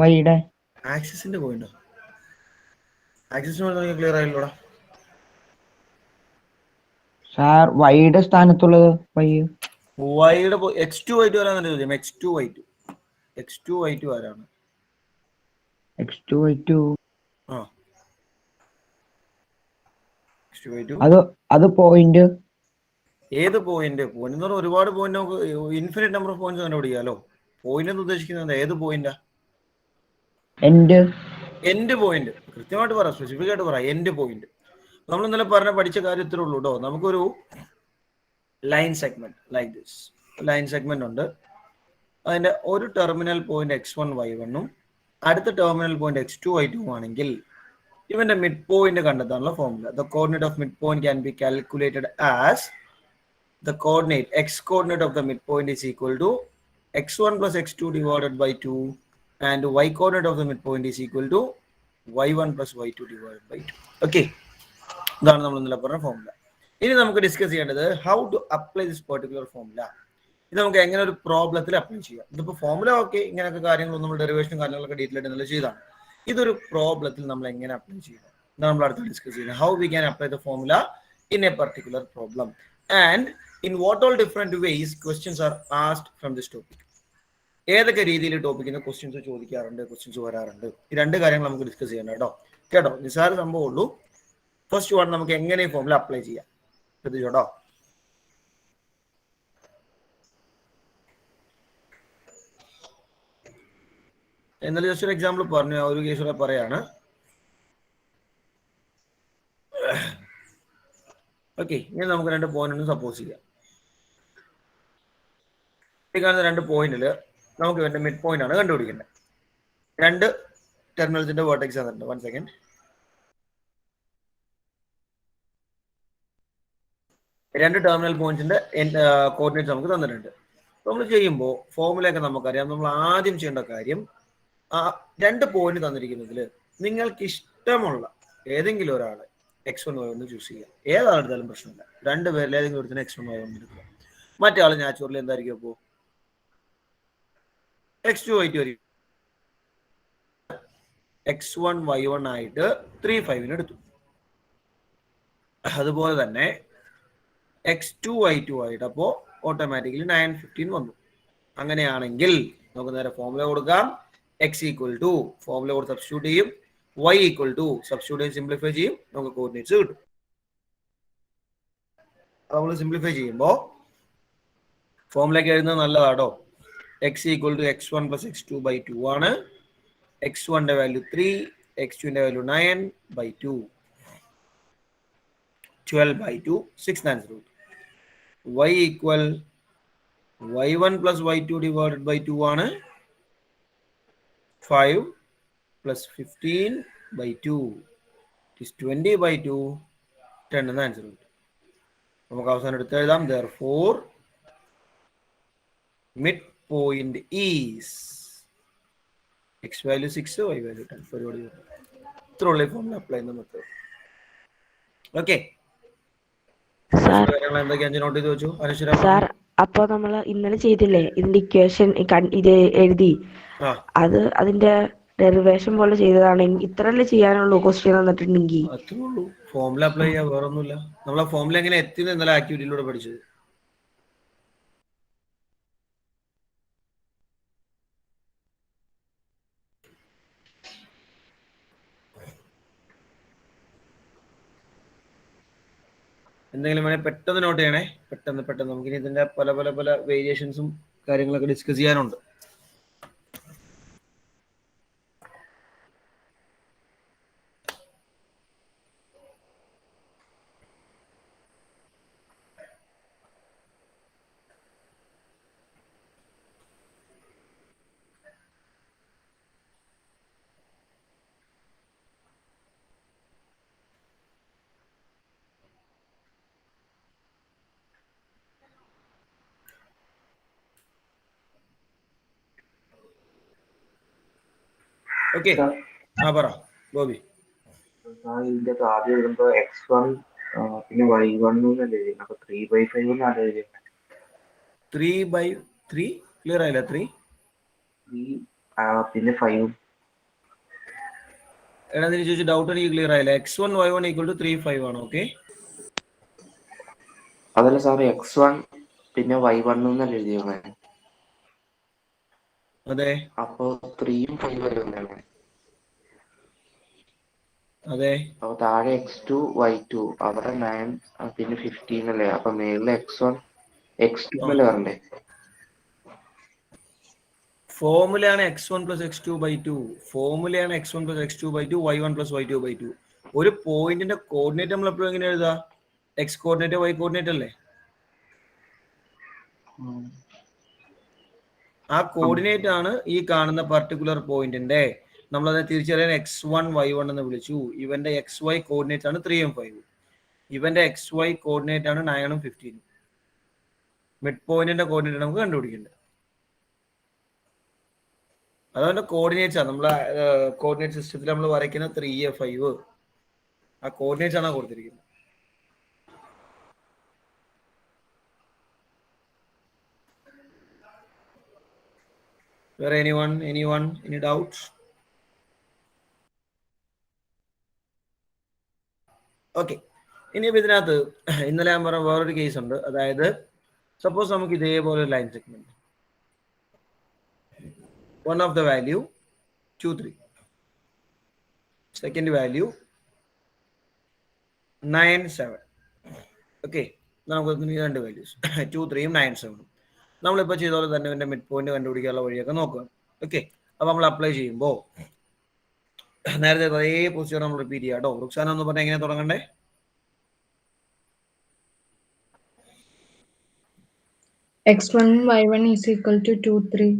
വൈയുടെ ആക്സിസിന്റെ പോയിന്റോ? ആക്സിസിന് clear ആയില്ലോടാ. Sir വൈയുടെ സ്ഥാനത്തുള്ളത് വൈയുടെ x2 y2 ആരാണ് ചോദ്യം? x2 y2 ആരാണ്? x2 y2 അത് പോയിന്റ്. ഏത് പോയിന്റ്? പോയിന്റ് എന്ന് പറഞ്ഞാൽ ഒരുപാട് പോയിന്റ്, നമുക്ക് ഇൻഫിനിറ്റ് നമ്പർ ഓഫ് പോയിന്റ്സ് കണ്ടുപിടിക്കാമല്ലോ. പോയിന്റ് എന്ന് ഉദ്ദേശിക്കുന്നത് ഏത് പോയിന്റാ? End point. കൃത്യമായിട്ട് പറ, സ്പെസിഫിക് ആയിട്ട് പറ. End point. നമ്മൾ ഇന്നലെ പഠിച്ച കാര്യത്തിലേ ഉള്ളൂ കേട്ടോ. നമുക്കൊരു line segment like this. Line segment ഉണ്ട്. അതിന്റെ ഒരു ടെർമിനൽ പോയിന്റ് x1 y1ഉം അടുത്ത ടെർമിനൽ പോയിന്റ് x2 y2 ആണെങ്കിൽ ഇവന്റെ മിഡ് പോയിന്റ് കണ്ടെത്താനുള്ള formula, the coordinate of mid point can be calculated as the coordinate x coordinate of the midpoint is equal to x1 plus x2 divided by 2 and y coordinate of the midpoint is equal to y1 plus y2 divided by 2. Okay, ഇതാണ് നമ്മൾ ഇന്നലെ പറഞ്ഞ formula. ഇനി നമുക്ക് discuss ചെയ്യേണ്ടത് how to apply this particular formula. ഇത് നമുക്ക് എങ്ങനെ ഒരു പ്രോബ്ലത്തിൽ അപ്ലൈ ചെയ്യാം. ഇതിപ്പോൾ ഫോർമുല ഓക്കെ, ഇങ്ങനെയൊക്കെ കാര്യങ്ങളൊന്നും നമ്മൾ ഡെറിവേഷനും കാര്യങ്ങളൊക്കെ ഡീറ്റെയിൽ ആയിട്ട് ഇന്നലെ ചെയ്താണ്. ഇതൊരു പ്രോബ്ലത്തിൽ നമ്മൾ എങ്ങനെ അപ്ലൈ ചെയ്യാം, ഇതാണ് നമ്മൾ അടുത്ത് ഡിസ്കസ് ചെയ്യുന്നത്. How we can apply the formula in a particular problem and in what all different ways questions are asked from this topic. ഏതൊക്കെ രീതിയിൽ ടോപ്പിക്കിന് ക്വസ്റ്റ്യൻസ് ചോദിക്കാറുണ്ട്, ക്വസ്റ്റ്യൻസ് വരാറുണ്ട്, ഈ രണ്ട് കാര്യങ്ങൾ നമുക്ക് ഡിസ്കസ് ചെയ്യണം കേട്ടോ. നിസ്സാര സംഭവം ഉള്ളൂ. ഫസ്റ്റ് വൺ, നമുക്ക് എങ്ങനെ ഈ ഫോർമുല അപ്ലൈ ചെയ്യാം ശ്രദ്ധിച്ചോട്ടോ. എന്നാലും ജസ്റ്റ് ഒരു എക്സാമ്പിൾ പറഞ്ഞു, ആ ഒരു കേസ് കൂടെ പറയാണ്. ഓക്കെ, ഇനി നമുക്ക് രണ്ട് പോയിന്റ് ഒന്ന് സപ്പോസ് ചെയ്യാം. ഈ കാണുന്ന രണ്ട് പോയിന്റിൽ നമുക്ക് ഇവന്റെ മിഡ് പോയിന്റ് ആണ് കണ്ടുപിടിക്കേണ്ടത്. രണ്ട് ടെർമിനൽസിന്റെ വേർട്ടെക്സ് തന്നിട്ടുണ്ട്. 1 സെക്കൻഡ്. രണ്ട് ടെർമിനൽ പോയിന്റ്സിന്റെ കോർഡിനേറ്റ്സ് നമുക്ക് തന്നിട്ടുണ്ട്. നമ്മൾ ചെയ്യുമ്പോൾ ഫോർമുലയൊക്കെ നമുക്കറിയാം. നമ്മൾ ആദ്യം ചെയ്യേണ്ട കാര്യം, രണ്ട് പോയിന്റ് തന്നിരിക്കുന്നതിൽ നിങ്ങൾക്ക് ഇഷ്ടമുള്ള ഏതെങ്കിലും ഒരാളെ x1 y1 ചൂസ് ചെയ്യുക. ഏതാണെടുത്താലും പ്രശ്നമില്ല. രണ്ടുപേരിൽ ഏതെങ്കിലും ഒരുത്തിന് x1 y1 എടുക്കുക. മറ്റേ ആൾ നാച്ചുറലി എന്തായിരിക്കും അപ്പോൾ x2 y2 ആയിരിക്കും. x1 y1 ആയിട്ട് 3 5 എടുത്തു. അതുപോലെ തന്നെ x2 y2 ആയിട്ട് അപ്പോൾ ഓട്ടോമാറ്റിക്കലി 9 15 വന്നു. അങ്ങനെയാണെങ്കിൽ നമുക്ക് നേരെ ഫോർമുല കൊടുക്കാം. x ഈക്വൽ ടു ഫോർമുല കൊടുത്ത് സബ്സ്റ്റിറ്റ്യൂട്ട് ചെയ്യും, y ഈക്വൽ ടു സബ്സ്റ്റിറ്റ്യൂട്ട് ചെയ്ത് സിംപ്ലിഫൈ ചെയ്യും, നമുക്ക് കോർഡിനേറ്റ്സ് കിട്ടും. നമ്മൾ സിംപ്ലിഫൈ ചെയ്യുമ്പോൾ ഫോർമുലയ്ക്ക് എഴുതുന്നത് നല്ലതാട്ടോ. x equal to x1 plus x2 by 2 ആണ്. x1ന്റെ വാല്യൂ 3, x2ന്റെ value 9 by 2, 12 by 2, 6 9 root. y equal y1 plus y2 divided by 2 ആണ്. 5 plus 15 by 2 is 20 by 2, 10 എന്ന് ആൻസർ കിട്ടും. നമുക്ക് അവസാനം എടുത്ത് എഴുതാം. therefore mid point is x value 6, y value 10. പരിപാടി ഇത്രയുള്ള ഫോർമുല അപ്ലൈ ചെയ്യുന്ന മെത്തേഡ്. ഓക്കെ, സാർ അപ്പൊ നമ്മൾ ഇന്നലെ ചെയ്തില്ലേ ഇതിന്റെ ഇക്വേഷൻ ഇത് എഴുതി, അത് അതിന്റെ ഡെറിവേഷൻ പോലെ ചെയ്തതാണെങ്കിൽ ഇത്രല്ലേ ചെയ്യാനുള്ളൂ ക്വസ്റ്റ്യൻ തന്നിട്ടുണ്ടെങ്കിൽ. അത്രേ ഉള്ളൂ. ഫോർമുല അപ്ലൈ ചെയ്യാൻ വേറെ ഒന്നുമില്ല. നമ്മളെ ഫോർമുല എങ്ങനെ എത്തിയെന്ന് ഇന്നലെ ആക്ടിവിറ്റിയിലൂടെ പഠിച്ചത്. എന്തെങ്കിലും വേണേൽ പെട്ടെന്ന് നോട്ട് ചെയ്യണേ. പെട്ടെന്ന് നമുക്കിനി ഇതിന്റെ പല പല പല വേരിയേഷൻസും കാര്യങ്ങളൊക്കെ ഡിസ്കസ് ചെയ്യാനുണ്ട്. ഓക്കെ, പറ ബോബി. ഇതിന്റെ ആദ്യം എഴുതുമ്പോ x1 പിന്നെ y1 അപ്പൊ 3/5 3/3 ക്ലിയർ ആയില്ല. 3 പിന്നെ 5 എടാ നീ ചോദിച്ച ഡൗട്ട് എനിക്ക് ക്ലിയർ ആയില്ല. x1 y1 ഈക്വൽ ടു 3 5 ആണ്. ഓക്കെ, അതല്ല സാർ, x1 പിന്നെ y1 എന്നല്ലേ എഴുതിയാണ്. അതെ അപ്പൊ 3ഉം 5 വരെ ഒന്നാണ്. അതെ. അപ്പൊ താഴെ x2 y2 അവിടെ 9 പിന്നെ 15 അല്ലേ. അപ്പൊ മേളില് x1 x2 അല്ലേ വരണ്ടേ? ഫോമുലയാണ് x1 പ്ലസ് x2 ബൈ 2. ഫോമുലയാണ് x1 plus x2 by 2 y1 plus y2 by 2. ഒരു പോയിന്റിന്റെ കോർഡിനേറ്റ് നമ്മൾ എപ്പോഴും എങ്ങനെ എഴുതാ? എക്സ് കോർഡിനേറ്റ് വൈ കോർഡിനേറ്റ് അല്ലേ? ആ കോർഡിനേറ്റ് ആണ് ഈ കാണുന്ന പർട്ടിക്കുലർ പോയിന്റിന്റെ. നമ്മളതിനെ തിരിച്ചറിയാൻ x1 y1 എന്ന് വിളിച്ചു. ഇവന്റെ xy കോർഡിനേറ്റ് ആണ് 3ഉം 5ഉം. ഇവന്റെ xy കോർഡിനേറ്റ് ആണ് 9ഉം 15ഉം. മിഡ് പോയിന്റിന്റെ കോർഡിനേറ്റ് നമുക്ക് കണ്ടുപിടിക്കേണ്ടത്. അതുകൊണ്ട് കോർഡിനേറ്റ്സ് ആണ് നമ്മൾ കോർഡിനേറ്റ് സിസ്റ്റത്തിൽ നമ്മൾ വരയ്ക്കുന്ന 3 5. ആ കോർഡിനേറ്റ്സ് ആണ് കൊടുത്തിരിക്കുന്നത്. വേറെ anyone any doubts? ഓക്കെ, ഇനിയിപ്പോൾ ഇതിനകത്ത് ഇന്നലെ ഞാൻ പറഞ്ഞ വേറൊരു കേസ് ഉണ്ട്. അതായത് സപ്പോസ് നമുക്ക് ഇതേപോലെ ഒരു line segment, 1 of the value 2 3, second value 9 7. Okay, നമുക്ക് രണ്ട് വാല്യൂസ് 2 3ഉം 9 7ഉം. നമ്മളിപ്പോൾ ചെയ്ത പോലെ തന്നെ ഇതിന്റെ മിഡ് പോയിന്റ് കണ്ടുപിടിക്കാനുള്ള വഴിയൊക്കെ നോക്കുക. ഓക്കെ, അപ്പോൾ നമ്മൾ അപ്ലൈ ചെയ്യുമ്പോൾ നേരത്തെ അതേ പൊസിഷൻ നമ്മൾ റിപ്പീറ്റ് ചെയ്യാം കേട്ടോ. റുക്സാന എന്ന് പറഞ്ഞാൽ എങ്ങനെ തുടങ്ങണ്ടേ? x1 y1 is equal to 2 3.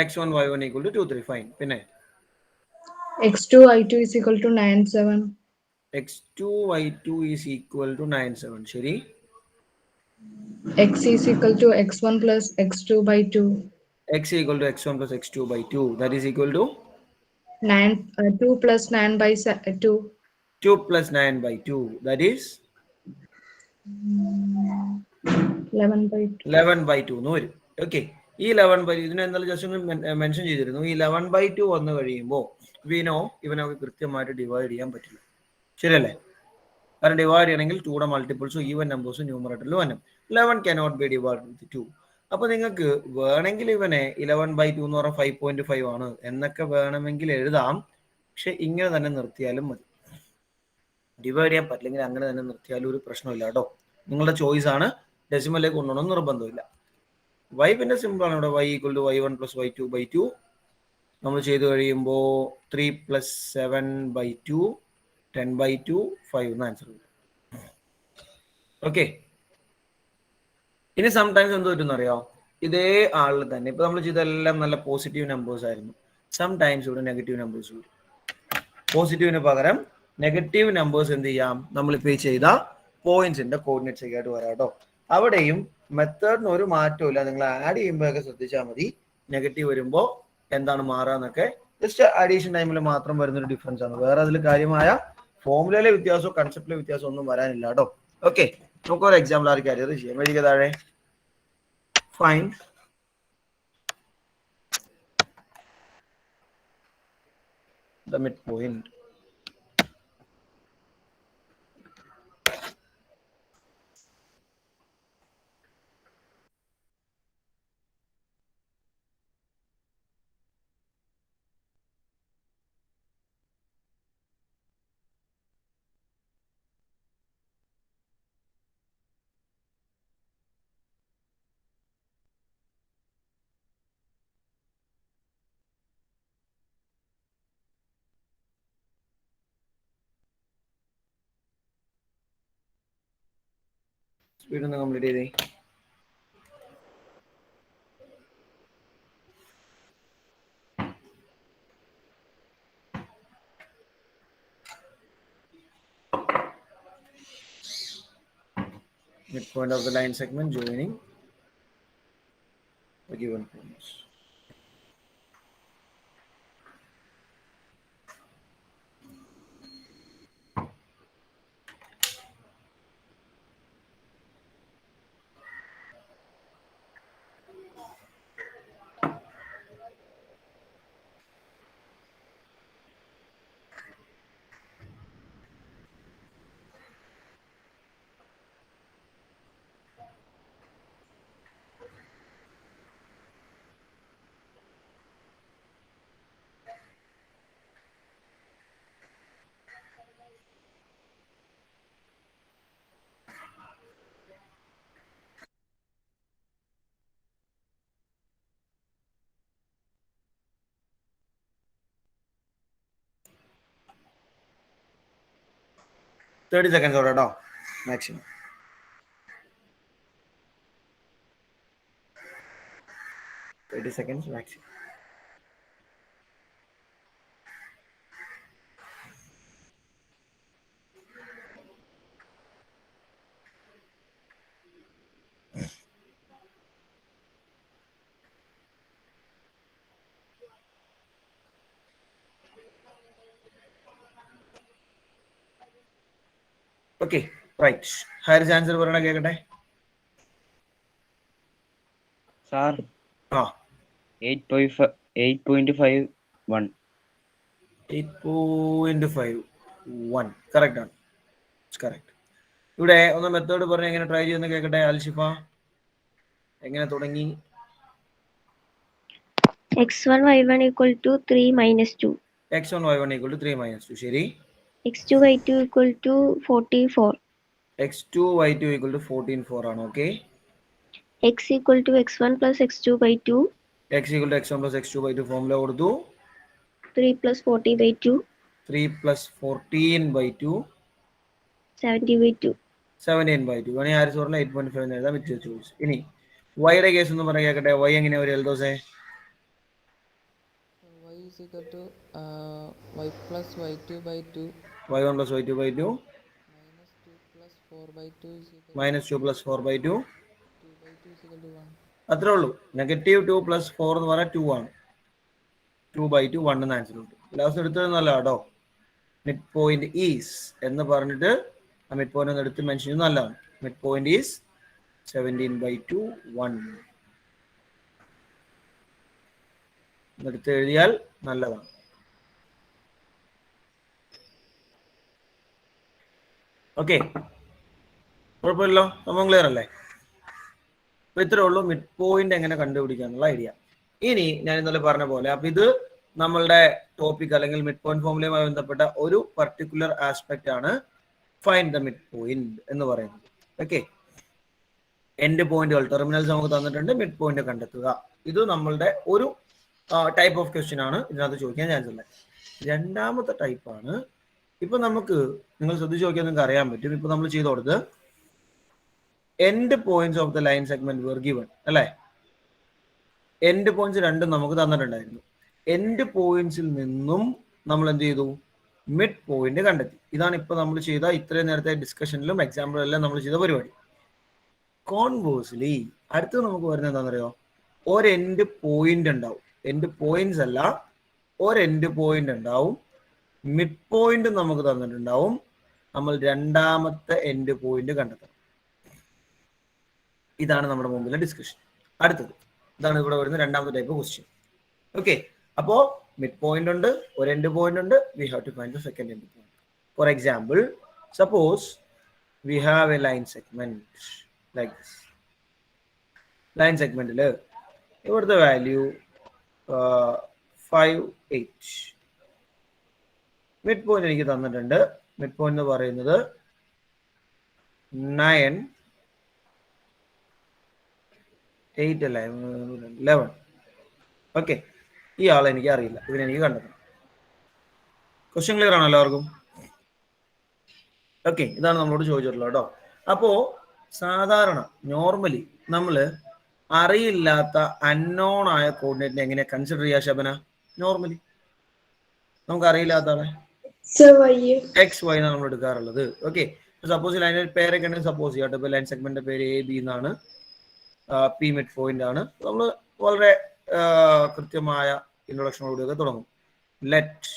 x1 y1 equal to 2 3. Fine. പിന്നെ x2 y2 is equal to 9 7. x2 y2 is equal to 9 7. ശരി. x is equal to x1 plus x2 by 2. x equal to x1 plus x2 by 2. That is equal to 2 plus 9 by 2. 2 plus 9 by 2. That is 11 by 2. 11 by 2 എന്ന് വരും. Okay, ഈ 11 by ഇതിനെ എന്തായാലും just mention ചെയ്തിരുന്നു. ഈ 11 by 2 വന്നു കഴിയുമ്പോൾ വിനോ ഇവനൊക്കെ കൃത്യമായിട്ട് ഡിവൈഡ് ചെയ്യാൻ പറ്റില്ല. ശരിയല്ലേ? കാരണം ഡിവൈഡ് ചെയ്യണമെങ്കിൽ 2യുടെ മൾട്ടിപ്പിൾസും ഈവൻ നമ്പേഴ്സും ന്യൂമറേറ്ററിൽ വരണം. 11 cannot be divided with 2. അപ്പൊ നിങ്ങൾക്ക് വേണമെങ്കിൽ ഇവനെ 11 by 2 എന്ന് പറഞ്ഞാൽ 5.5 ആണ് എന്നൊക്കെ വേണമെങ്കിൽ എഴുതാം. പക്ഷെ ഇങ്ങനെ തന്നെ നിർത്തിയാലും മതി. ഡിവൈഡ് ചെയ്യാൻ പറ്റില്ലെങ്കിൽ അങ്ങനെ തന്നെ നിർത്തിയാലും ഒരു പ്രശ്നമില്ല കേട്ടോ. നിങ്ങളുടെ ചോയ്സ് ആണ്. ഡെസിമലിലേക്ക് കൊണ്ടുപോകണം നിർബന്ധമില്ല. y പിന്നെ സിമ്പിൾ ആണ്. ഇവിടെ y equal to y1 plus y2 by 2 നമ്മൾ ചെയ്ത് കഴിയുമ്പോൾ 3 പ്ലസ് 7 ബൈ 2 10 by 2 5 എന്ന് ആൻസർ കിട്ടും. ഓക്കെ, ഇനി സംടൈംസ് എന്ത് പറ്റും അറിയാം? ഇതേ ആളിൽ തന്നെ ഇപ്പൊ നമ്മൾ ചെയ്തെല്ലാം നല്ല പോസിറ്റീവ് നമ്പേഴ്സ് ആയിരുന്നു. സംടൈംസ് ഇവിടെ നെഗറ്റീവ് നമ്പേഴ്സ് വരും. പോസിറ്റീവിന് പകരം നെഗറ്റീവ് നമ്പേഴ്സ് എന്ത് ചെയ്യാം? നമ്മളിപ്പോൾ ഈ ചെയ്ത പോയിന്റ്സിന്റെ കോർഡിനേറ്റ്സ് ഒക്കെ ആയിട്ട് വരാം കേട്ടോ. അവിടെയും മെത്തേഡിന് ഒരു മാറ്റവും ഇല്ല. നിങ്ങൾ ആഡ് ചെയ്യുമ്പോഴൊക്കെ ശ്രദ്ധിച്ചാൽ മതി. നെഗറ്റീവ് വരുമ്പോൾ എന്താണ് മാറാന്നൊക്കെ ജസ്റ്റ് അഡീഷൻ ടൈമിൽ മാത്രം വരുന്നൊരു ഡിഫറൻസ് ആണ്. വേറെ അതിൽ കാര്യമായ ഫോമുലയിലെ വ്യത്യാസമോ കൺസെപ്റ്റിലെ വ്യത്യാസമോ ഒന്നും വരാനില്ല കേട്ടോ. ഓക്കെ, നമുക്ക് ഒരു എക്സാമ്പിൾ ആർക്കും അറിയാതെ ചെയ്യാം. വഴിക്ക് താഴെ ഫൈൻ the midpoint. സ്പീഡ് ഒന്ന് കംപ്ലീറ്റ് ചെയ്തേ. Midpoint of the line segment joining the given points. 30 seconds ഓടെ കേട്ടോ maximum. seconds maximum. Okay, right. Higher answer പറയണ കേക്കട്ടെ. സാർ ആ 8.51. 8.51 കറക്റ്റ് ആണ്. കറക്റ്റ്. ഇവിടെ ഒന്ന് മെത്തേഡ് പറഞ്ഞ് എങ്ങനെ ട്രൈ ചെയ്യുന്ന കേക്കട്ടെ. അൽഷിഫ എങ്ങനെ തുടങ്ങി? x1 y1 equal to 3 minus 2. x1 y1 equal to 3 minus 2. ശരി. x2 y2 equal to 44. x2 y2 equal to 14 ആണ്. Okay. x equal to x1 plus x2 by 2. x equal to x1 plus x2 by 2 formula കൊടുത്തു. 3 plus 40 by 2. 3 plus 14 by 2. 70 by 2. 17 by 2. വേണമെങ്കിൽ ആര് പറഞ്ഞാൽ 8.5 എഴുതാം വിത്ത് choice. ഇനി വൈയുടെ case ഒന്ന് പറഞ്ഞ കേക്കട്ടെ. വൈ എങ്ങനെയാ ഒരു എൽദോസേ? y is equal to y plus y2 by 2 y1 plus y2 by 2 minus 2 plus 4 by 2 is equal minus 2 plus 4 by 2 to 2 by 2 is equal to 1. അത്രേ ഉള്ളൂ. നെഗറ്റീവ് 2 പ്ലസ് 4 എന്ന് പറഞ്ഞാൽ 2 ആണ്. 2 by 2 1 എന്ന് ആൻസർ കിട്ടും. ലാസ്റ്റ് എടുത്തതെന്നല്ല കേട്ടോ. മിഡ് പോയിന്റ് ഈസ് എന്ന് പറഞ്ഞിട്ട് ആ മിഡ് പോയിന്റ് ഒന്ന് എടുത്ത് മെൻഷൻ ചെയ്യുന്നത് നല്ലതാണ്. മിഡ് പോയിന്റ് ഈസ് 17 by 2 1 എടുത്ത് എഴുതിയാൽ നല്ലതാണ്. ഓക്കെ, കുഴപ്പമില്ലല്ലോ. സംഭവം ക്ലിയർ അല്ലേ? അപ്പൊ ഇത്രേ ഉള്ളൂ മിഡ് പോയിന്റ് എങ്ങനെ കണ്ടുപിടിക്കാനുള്ള ഐഡിയ. ഇനി ഞാൻ ഇന്നലെ പറഞ്ഞ പോലെ അപ്പൊ ഇത് നമ്മളുടെ ടോപ്പിക് അല്ലെങ്കിൽ മിഡ് പോയിന്റ് ഫോർമുലയുമായി ബന്ധപ്പെട്ട ഒരു പർട്ടിക്കുലർ ആസ്പെക്ട് ആണ് ഫൈൻഡ് ദ മിഡ് പോയിന്റ് എന്ന് പറയുന്നത്. ഓക്കെ, എൻഡ് പോയിന്റുകൾ ടെർമിനൽസ് നമുക്ക് തന്നിട്ടുണ്ട്, മിഡ് പോയിന്റ് കണ്ടെത്തുക. ഇത് നമ്മളുടെ ഒരു ടൈപ്പ് ഓഫ് ക്വസ്റ്റ്യൻ ആണ് ഇതിനകത്ത് ചോദിക്കാൻ ചാൻസ് ഉള്ളത്. രണ്ടാമത്തെ ടൈപ്പാണ് ഇപ്പൊ നമുക്ക് നിങ്ങൾ ശ്രദ്ധിച്ച് നോക്കിയാൽ നിങ്ങൾക്ക് അറിയാൻ പറ്റും. ഇപ്പൊ നമ്മൾ ചെയ്ത് കൊടുത്ത് end points of the line segment were given അല്ലേ? എൻഡ് പോയിന്റ്സ് രണ്ടും നമുക്ക് തന്നിട്ടുണ്ടായിരുന്നു. എൻഡ് പോയിന്റ്സിൽ നിന്നും നമ്മൾ എന്ത് ചെയ്തു? മിഡ് പോയിന്റ് കണ്ടെത്തി. ഇതാണ് ഇപ്പൊ നമ്മൾ ചെയ്ത ഇത്രയും നേരത്തെ ഡിസ്കഷനിലും എക്സാമ്പിളും എല്ലാം നമ്മൾ ചെയ്ത പരിപാടി. കോൺവേഴ്സ്ലി അടുത്ത് നമുക്ക് വരുന്നത് എന്താണെന്നറിയോ? ഒരു എൻഡ് പോയിന്റ് ഉണ്ടാവും. എൻഡ് പോയിന്റ്സ് അല്ല, ഒരു എൻഡ് പോയിന്റ് ഉണ്ടാവും. മിഡ് പോയിന്റ് നമുക്ക് തന്നിട്ടുണ്ടാവും. നമ്മൾ രണ്ടാമത്തെ എൻഡ് പോയിന്റ് കണ്ടെത്തണം. ഇതാണ് നമ്മുടെ മുമ്പിലെ ഡിസ്കഷൻ. അടുത്തത് ഇതാണ് ഇവിടെ വരുന്ന രണ്ടാമത്തെ ടൈപ്പ് ക്വസ്റ്റ്യൻ. ഓക്കെ, അപ്പോ മിഡ് പോയിന്റ് ഉണ്ട്, ഒരു എൻഡ് പോയിന്റ് ഉണ്ട്. We have to find the second end point. For example, suppose we have a line segment like this. Line സെഗ്മെന്റിൽ ഇവിടുത്തെ വാല്യൂ 5 8. മിഡ് പോയിന്റ് എനിക്ക് തന്നിട്ടുണ്ട്. മിഡ് പോയിന്റ് എന്ന് പറയുന്നത് 9 8 അല്ല 11. ഓക്കെ, ഈ ആളെ എനിക്ക് അറിയില്ല, ഇതിനെനിക്ക് കണ്ടെത്തണം. ക്വസ്റ്റ്യൻ ക്ലിയർ ആണോ എല്ലാവർക്കും? ഓക്കെ, ഇതാണ് നമ്മളോട് ചോദിച്ചിട്ടുള്ളത് കേട്ടോ. അപ്പോ സാധാരണ നോർമലി നമ്മള് അറിയില്ലാത്ത അൺനോൺ ആയ കോർഡിനേറ്റിനെ എങ്ങനെ കൺസിഡർ ചെയ്യാ ശബന? നോർമലി നമുക്ക് അറിയില്ലാത്ത ആളെ എക്സ് വൈ എന്നാണ് നമ്മൾ എടുക്കാറുള്ളത്. ഓക്കെ, സപ്പോസ് ലൈനിൽ പേരൊക്കെ ഉണ്ടെങ്കിൽ സപ്പോസ് ചെയ്യാട്ടോ. ഇപ്പൊ ലൈൻ സെഗ്മെന്റിന്റെ പേര് എ ബി എന്നാണ്, പി മിഡ് പോയിന്റ് ആണ്. നമ്മൾ വളരെ കൃത്യമായ ഇൻട്രൊഡക്ഷനോടുകൂടിയൊക്കെ തുടങ്ങും. ലെറ്റ്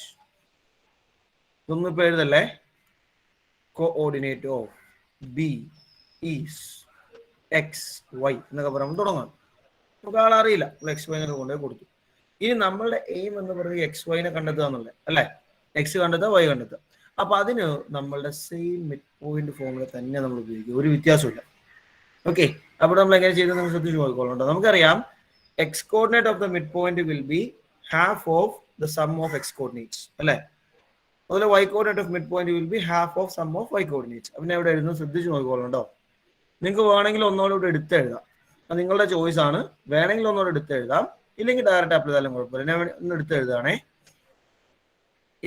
ഇതൊന്നും ഇപ്പൊ എഴുതല്ലേ. Coordinate of B is x y എന്നൊക്കെ പറയാൻ തുടങ്ങാം. നമുക്ക് ആളറിയില്ല, എക്സ് വൈ എന്നൊക്കെ കൊണ്ടുപോയി കൊടുത്തു. ഇനി നമ്മളുടെ എയിം എന്ന് പറയുന്നത് എക്സ് വൈനെ കണ്ടെത്തുക എന്നുള്ളത് അല്ലേ? എക്സ് കണ്ടെത്തുക, വൈ കണ്ടെത്തുക. അപ്പൊ അതിന് നമ്മളുടെ സെയിം മിഡ് പോയിന്റ് ഫോർമുല തന്നെ നമ്മൾ ഉപയോഗിക്കും, ഒരു വ്യത്യാസമില്ല. ഓക്കെ, അപ്പോൾ നമ്മൾ എങ്ങനെ ചെയ്ത് നമ്മൾ ശ്രദ്ധിച്ചു നോക്കിക്കോളൂ. നമുക്കറിയാം X coordinate of the mid point will be half of the sum of X coordinates അല്ലേ? അതുപോലെ Y coordinate of mid point will be half of sum of Y coordinates. പിന്നെ എവിടെ എഴുതുന്നു ശ്രദ്ധിച്ചു നോക്കിക്കോളൂ. നിങ്ങൾക്ക് വേണമെങ്കിൽ ഒന്നോടെ എടുത്ത് എഴുതാം, അത് നിങ്ങളുടെ ചോയ്സ് ആണ്. വേണമെങ്കിൽ ഒന്നോടെ എടുത്ത് എഴുതാം, ഇല്ലെങ്കിൽ ഡയറക്റ്റ് അപ്ലൈ ചെയ്താലും കുഴപ്പമില്ല. ഞാൻ ഒന്ന് എടുത്ത് എഴുതാണേ.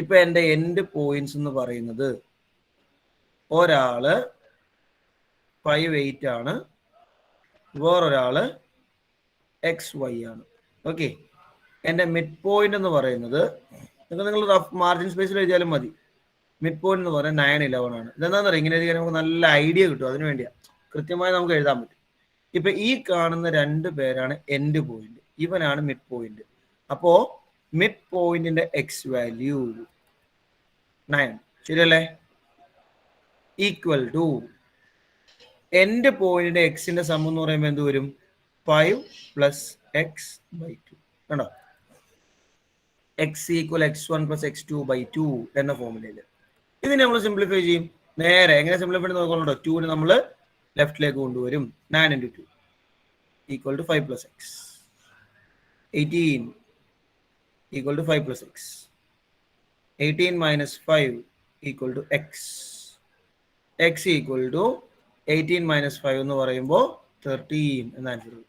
ഇപ്പൊ എന്റെ എൻഡ് പോയിന്റ്സ് എന്ന് പറയുന്നത് ഒരാള് 5'8" ആണ്, വേറൊരാള് XY ആണ്. ഓക്കെ, എൻ്റെ മിഡ് പോയിന്റ് എന്ന് പറയുന്നത് നിങ്ങൾ റഫ് മാർജിൻ സ്പേസിൽ എഴുതിയാലും മതി. മിഡ് പോയിന്റ് എന്ന് പറയുന്നത് 9-11 ആണ്. ഇതെന്താണെന്ന് അറിയാം, ഇങ്ങനെ എഴുതിയാൽ നമുക്ക് നല്ല ഐഡിയ കിട്ടും. അതിന് വേണ്ടിയാണ്, കൃത്യമായി നമുക്ക് എഴുതാൻ പറ്റും. ഇപ്പൊ ഈ കാണുന്ന 2 പേരാണ് എൻഡ് പോയിന്റ്, ഇവനാണ് മിഡ് പോയിന്റ്. അപ്പോ മിഡ് പോയിന്റിന്റെ എക്സ് വാല്യൂ 9, ശരിയല്ലേ? ഈക്വൽ ടു എൻഡ് പോയിന്റിന്റെ എക്സിന്റെ സം എന്ന് പറയുമ്പോൾ എന്ത് വരും? 5 + x/2. കണ്ടോ? x = x1 + x2/2 എന്ന ഫോമിലയിൽ. ഇതിനെ നമ്മൾ സിംപ്ലിഫൈ ചെയ്യും. നേരെ എങ്ങനെ സിംപ്ലിഫൈ നോക്കണോ? 2 നമ്മൾ ലെഫ്റ്റിലേക്ക് കൊണ്ടുവരും. 9 × 2 = 5 + x. 18 = 5 + x. 18 - 5 = x. x = 18 - 5 എന്ന് പറയുമ്പോൾ 13 എന്ന ആൻസർ കിട്ടും.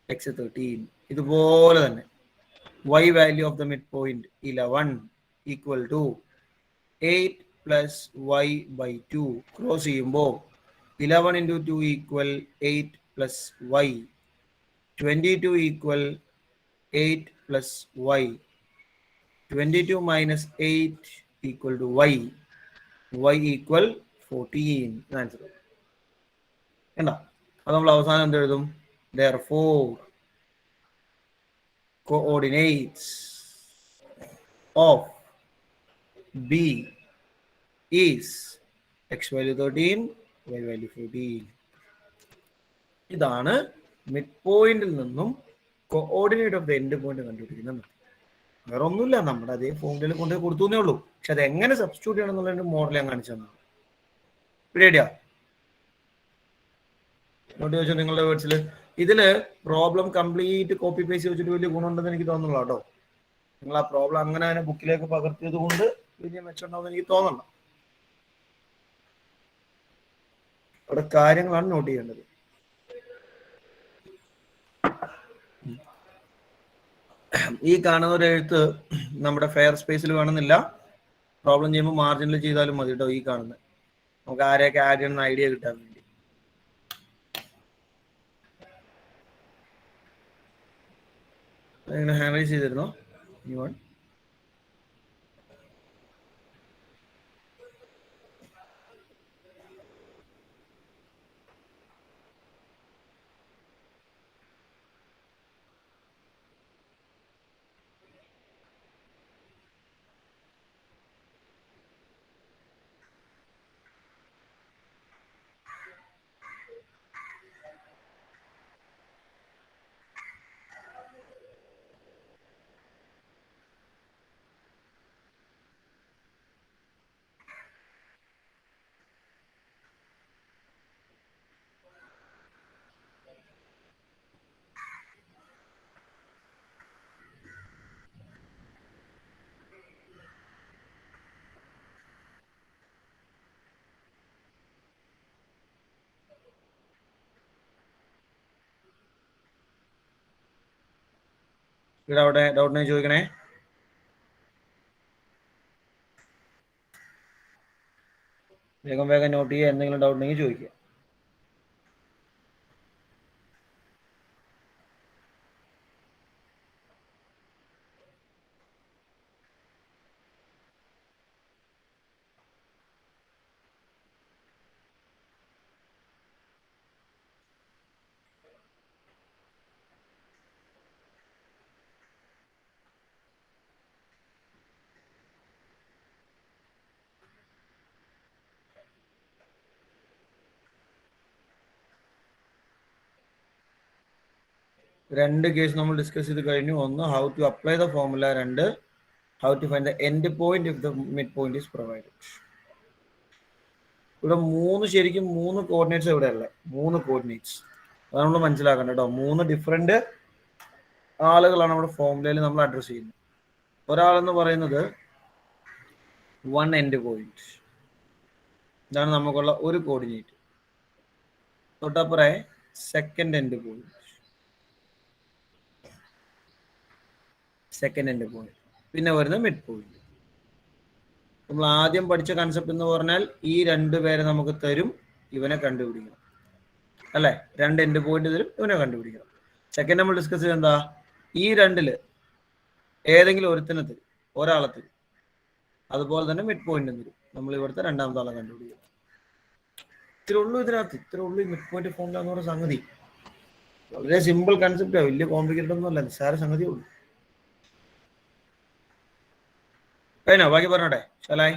x 13. ഇതുപോലെ തന്നെ y value of the mid point 11 = 8 + y/2. Cross ചെയ്യുമ്പോൾ 11 × 2 = 8 + y. 22 = 8 + y. 22 - 8 = y. y = 14 answer. കണ്ടോ? അത് നമ്മൾ അവസാനം എന്ത് എഴുതും? Therefore coordinates of B is x value 13, y value 14. ഇതാണ് മിഡ് പോയിന്റിൽ നിന്നും coordinate of the end point കണ്ടുപിടിക്കുന്നത്. വേറെ ഒന്നുമില്ല, നമ്മുടെ അതേ ഫോമിൽ കൊണ്ടുപോയി കൊടുത്തേ ഉള്ളൂ. പക്ഷെ അത് എങ്ങനെ സബ്സ്റ്റിറ്റ്യൂട്ട് ചെയ്യണം എന്നുള്ളതിന്റെ മോഡൽ ഞാൻ കാണിച്ചു തന്നു. റെഡിയാ? നോട്ട് ചോദിച്ചാൽ നിങ്ങളുടെ വേർഡ്സിൽ ഇതില് പ്രോബ്ലം കംപ്ലീറ്റ് കോപ്പി പേസ്റ്റ് വെച്ചിട്ട് വലിയ ഗുണമുണ്ടെന്ന് എനിക്ക് തോന്നുന്നില്ല കേട്ടോ. നിങ്ങൾ ആ പ്രോബ്ലം അങ്ങനെ തന്നെ ബുക്കിലേക്ക് പകർത്തിയത് കൊണ്ട് വലിയ മെച്ചമുണ്ടാവുമെന്ന് എനിക്ക് തോന്നണം. അവിടെ കാര്യങ്ങളാണ് നോട്ട് ചെയ്യേണ്ടത്. ഈ കാണുന്ന ഒരു എഴുത്ത് നമ്മുടെ ഫെയർ സ്പേസിൽ വേണമെന്നില്ല, പ്രോബ്ലം ചെയ്യുമ്പോൾ മാർജിനിൽ ചെയ്താലും മതി കേട്ടോ. ഈ കാണുന്നത് നമുക്ക് ആരെയൊക്കെ ആഡ് ചെയ്യണമെന്ന് ഐഡിയ കിട്ടാൻ വേണ്ടി. ഹാൻഡിൽ ചെയ്തിരുന്നോ? ഇവിടെ അവിടെ ഡൗട്ടിനെ ചോദിക്കണേ. വേഗം വേഗം നോട്ട് ചെയ്യുക. എന്തെങ്കിലും ഡൗട്ട് ഉണ്ടെങ്കിൽ ചോദിക്കുക. രണ്ട് കേസ് നമ്മൾ ഡിസ്കസ് ചെയ്ത് കഴിഞ്ഞു. ഒന്ന്, how to apply the formula. രണ്ട്, how to find the end point if the mid point is provided. ഇവിടെ ശരിക്കും മൂന്ന് കോർഡിനേറ്റ്സ് ഇവിടെ അല്ലേ? 3 കോർഡിനേറ്റ്സ്. അതാണ് നമ്മൾ മനസ്സിലാക്കേണ്ടത് കേട്ടോ. 3 ഡിഫറെന്റ് ആളുകളാണ് നമ്മുടെ ഫോർമുലയിൽ നമ്മൾ അഡ്രസ് ചെയ്യുന്നത്. ഒരാളെന്ന് പറയുന്നത് 1 എൻഡ് പോയിന്റ്, ഇതാണ് നമുക്കുള്ള ഒരു കോർഡിനേറ്റ്. തൊട്ടപ്പുറേ സെക്കൻഡ് എൻഡ് പോയിന്റ്, പിന്നെ വരുന്ന മിഡ് പോയിന്റ്. നമ്മൾ ആദ്യം പഠിച്ച കൺസെപ്റ്റ് എന്ന് പറഞ്ഞാൽ ഈ രണ്ട് പേരെ നമുക്ക് തരും, ഇവനെ കണ്ടുപിടിക്കണം അല്ലേ? രണ്ട് എൻഡ് പോയിന്റ് തരും, ഇവനെ കണ്ടുപിടിക്കണം. സെക്കൻഡ് നമ്മൾ ഡിസ്കസ് ചെയ്ത് എന്താ, ഈ രണ്ടില് ഏതെങ്കിലും ഒരുത്തിനെ തരും, ഒരാളെ തരും. അതുപോലെ തന്നെ മിഡ് പോയിന്റ് തരും, നമ്മൾ ഇവിടുത്തെ രണ്ടാമത്തെ ആളെ കണ്ടുപിടിക്കണം. ഇത്ര ഉള്ളൂ ഇതിനകത്ത്, ഇത്ര ഉള്ളൂ ഈ മിഡ് പോയിന്റ് ഫോർമുല എന്ന് പറയുന്ന സംഗതി. വളരെ സിമ്പിൾ കൺസെപ്റ്റാണ്, വലിയ കോംപ്ലിക്കേറ്റഡ് ഒന്നും അല്ല, നിസ്സാര സംഗതിയേ ഉള്ളൂ. കഴിഞ്ഞോ? ബാക്കി പറഞ്ഞോട്ടെ, ശലായി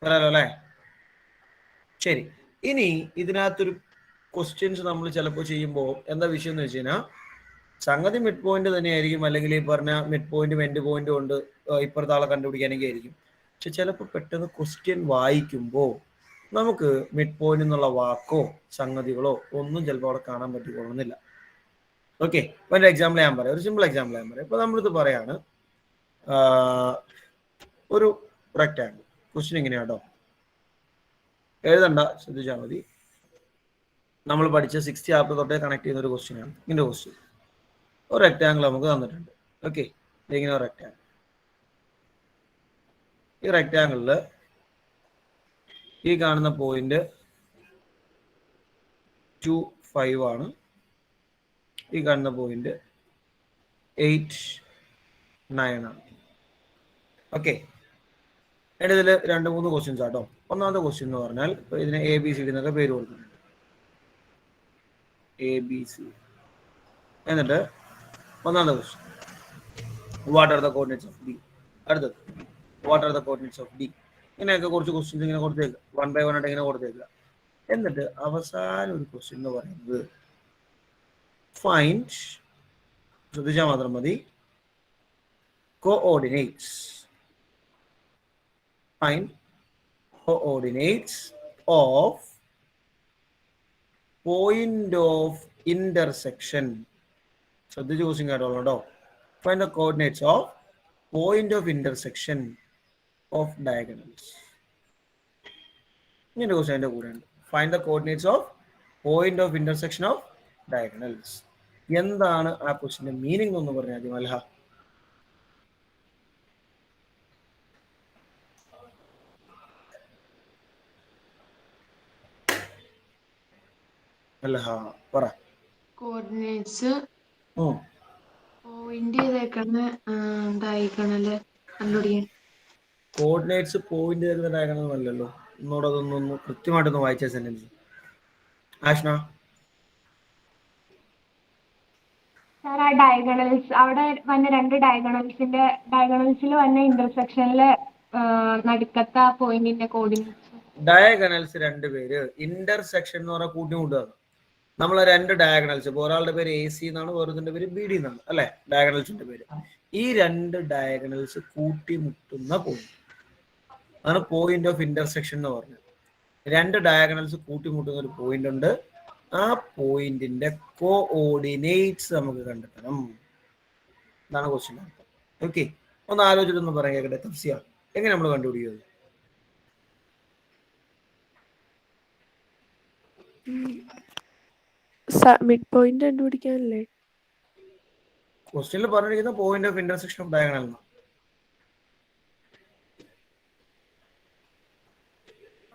പറയാലോ അല്ലേ? ശരി. ഇനി ഇതിനകത്തൊരു ക്വസ്റ്റ്യൻസ് നമ്മൾ ചിലപ്പോൾ ചെയ്യുമ്പോൾ എന്താ വിഷയം എന്ന് വെച്ച് കഴിഞ്ഞാൽ, സംഗതി മിഡ് പോയിന്റ് തന്നെയായിരിക്കും, അല്ലെങ്കിൽ ഈ പറഞ്ഞ മിഡ് പോയിന്റും എൻഡ് പോയിന്റും കൊണ്ട് ഇപ്പുറത്തെ ആളെ കണ്ടുപിടിക്കാനൊക്കെ ആയിരിക്കും. പക്ഷെ ചിലപ്പോൾ പെട്ടെന്ന് ക്വസ്റ്റ്യൻ വായിക്കുമ്പോൾ നമുക്ക് മിഡ് പോയിന്റ് എന്നുള്ള വാക്കോ സംഗതികളോ ഒന്നും ചിലപ്പോൾ അവിടെ കാണാൻ പറ്റിക്കൊള്ളുന്നില്ല. ഓക്കെ, ഇപ്പം എൻ്റെ എക്സാമ്പിൾ ഞാൻ പറയാം, ഒരു സിമ്പിൾ എക്സാമ്പിൾ ഞാൻ പറയാം. ഇപ്പം നമ്മളിത് പറയാണ്, ഒരു റെക്റ്റാങ്കിൾ. ക്വസ്റ്റ്യൻ ഇങ്ങനെയാട്ടോ, എഴുതണ്ട, ശ്രദ്ധിച്ചാൽ മതി. നമ്മൾ പഠിച്ച 6th ചാപ്റ്റർ തൊട്ടേ കണക്ട് ചെയ്യുന്ന ഒരു ക്വസ്റ്റ്യനാണ്. ഇങ്ങനെ ക്വസ്റ്റ്യൻ, ഒരു റെക്റ്റാങ്കിൾ നമുക്ക് തന്നിട്ടുണ്ട്. ഓക്കെ, ഇങ്ങനെ ഒരു റെക്റ്റാങ്കിൾ. ഈ റെക്റ്റാങ്കിളിൽ ഈ കാണുന്ന പോയിന്റ് 2, 5 ആണ്. ഈ കാണുന്ന പോയിന്റ് 8, 9 ആണ്. ഓക്കെ, എൻ്റെ ഇതിൽ 2-3 ക്വസ്റ്റ്യൻസ് ആട്ടോ. ഒന്നാമത്തെ ക്വസ്റ്റ്യൻ എന്ന് പറഞ്ഞാൽ ഇതിന് ABCD എന്നൊക്കെ പേര് കൊടുക്കുന്നുണ്ട്. ABC. എന്നിട്ട് ഒന്നാമത്തെ question, what are the coordinates of D. അടുത്തത്, what are the coordinates of D. ഇങ്ങനെയൊക്കെ കുറച്ച് ക്വസ്റ്റ്യൻസ് ഇങ്ങനെ കൊടുത്തേക്കുക, 1 by 1 ആയിട്ട് ഇങ്ങനെ കൊടുത്തേക്കുക. എന്നിട്ട് അവസാനം ഒരു ക്വസ്റ്റ്യൻ എന്ന് പറയുന്നത് ഫൈൻഡ്, ശ്രദ്ധിച്ചാൽ മാത്രം മതി, coordinates. Find coordinates of point of intersection. ശ്രദ്ധിച്ച് ക്വസ്റ്റ്യൻ കേട്ടോളൂ കേട്ടോ. Find the coordinates of point of intersection of diagonals. ഇങ്ങനെ ക്വസ്റ്റ്യൻ എൻ്റെ കൂടെ ഉണ്ട്. Find the coordinates of point of intersection of diagonals. എന്താണ് ആ ക്വസ്റ്റ്യന്റെ മീനിങ് എന്ന് പറഞ്ഞാൽ മതി മൽഹ. മൽഹ പറ. കോർഡിനേറ്റ്സ് പോയിന്റ് ചെയ്തേക്കുന്ന ഡയഗണല് കണ്ടുപിടിക്കാൻ. കോർഡിനേറ്റ്സ് പോയിന്റ് ചെയ്ത ഡയഗണൽ അല്ലല്ലോ. ഒന്നുകൂടെ അതൊന്നൊന്ന് കൃത്യമായിട്ടൊന്ന് വായിച്ച സെന്റൻസ് ആഷ്ന. സാർ, ആ ഡയഗണൽസ് അവിടെ വന്ന രണ്ട് ഡയഗണൽസിൽ വന്ന ഇന്റർസെക്ഷനില് നടുക്കത്ത പോയിന്റിന്റെ കോർഡിനേറ്റ്സ്. ഡയഗണൽസ് രണ്ടുപേര് ഇന്റർസെക്ഷൻ എന്ന് പറഞ്ഞാൽ കൂട്ടിമുട്ടുകയാണ്. നമ്മൾ രണ്ട് ഡയഗണൽസ്, ഇപ്പോൾ ഒരാളുടെ പേര് AC എന്നാണ്, വേറൊരുത്തിന്റെ പേര് BD എന്നാണ് അല്ലെ ഡയഗണൽസിന്റെ പേര്. ഈ രണ്ട് ഡയഗണൽസ് കൂട്ടിമുട്ടുന്ന പോയിന്റ് അതാണ് പോയിന്റ് ഓഫ് ഇന്റർസെക്ഷൻ എന്ന് പറഞ്ഞത്. രണ്ട് ഡയഗണൽസ് കൂട്ടിമുട്ടുന്ന ഒരു പോയിന്റ് ഉണ്ട്. ആ പോയിന്റിന്റെ കോഓർഡിനേറ്റ്സ് നമുക്ക് കണ്ടെത്തണം. ഇതാണ് ക്വസ്റ്റ്യൻ. ഓക്കെ, ഒന്ന് ആലോചിച്ചിട്ടൊന്ന് പറയാൻ കേട്ടെ. തഫ്സിയ, എങ്ങനെ നമ്മൾ കണ്ടുപിടിക്കുന്നത്? മിഡ് പോയിന്റ് കണ്ടുപിടിക്കാനല്ലേ ക്വസ്റ്റ്യനിൽ പറഞ്ഞിരിക്കുന്ന point of intersection of diagonal.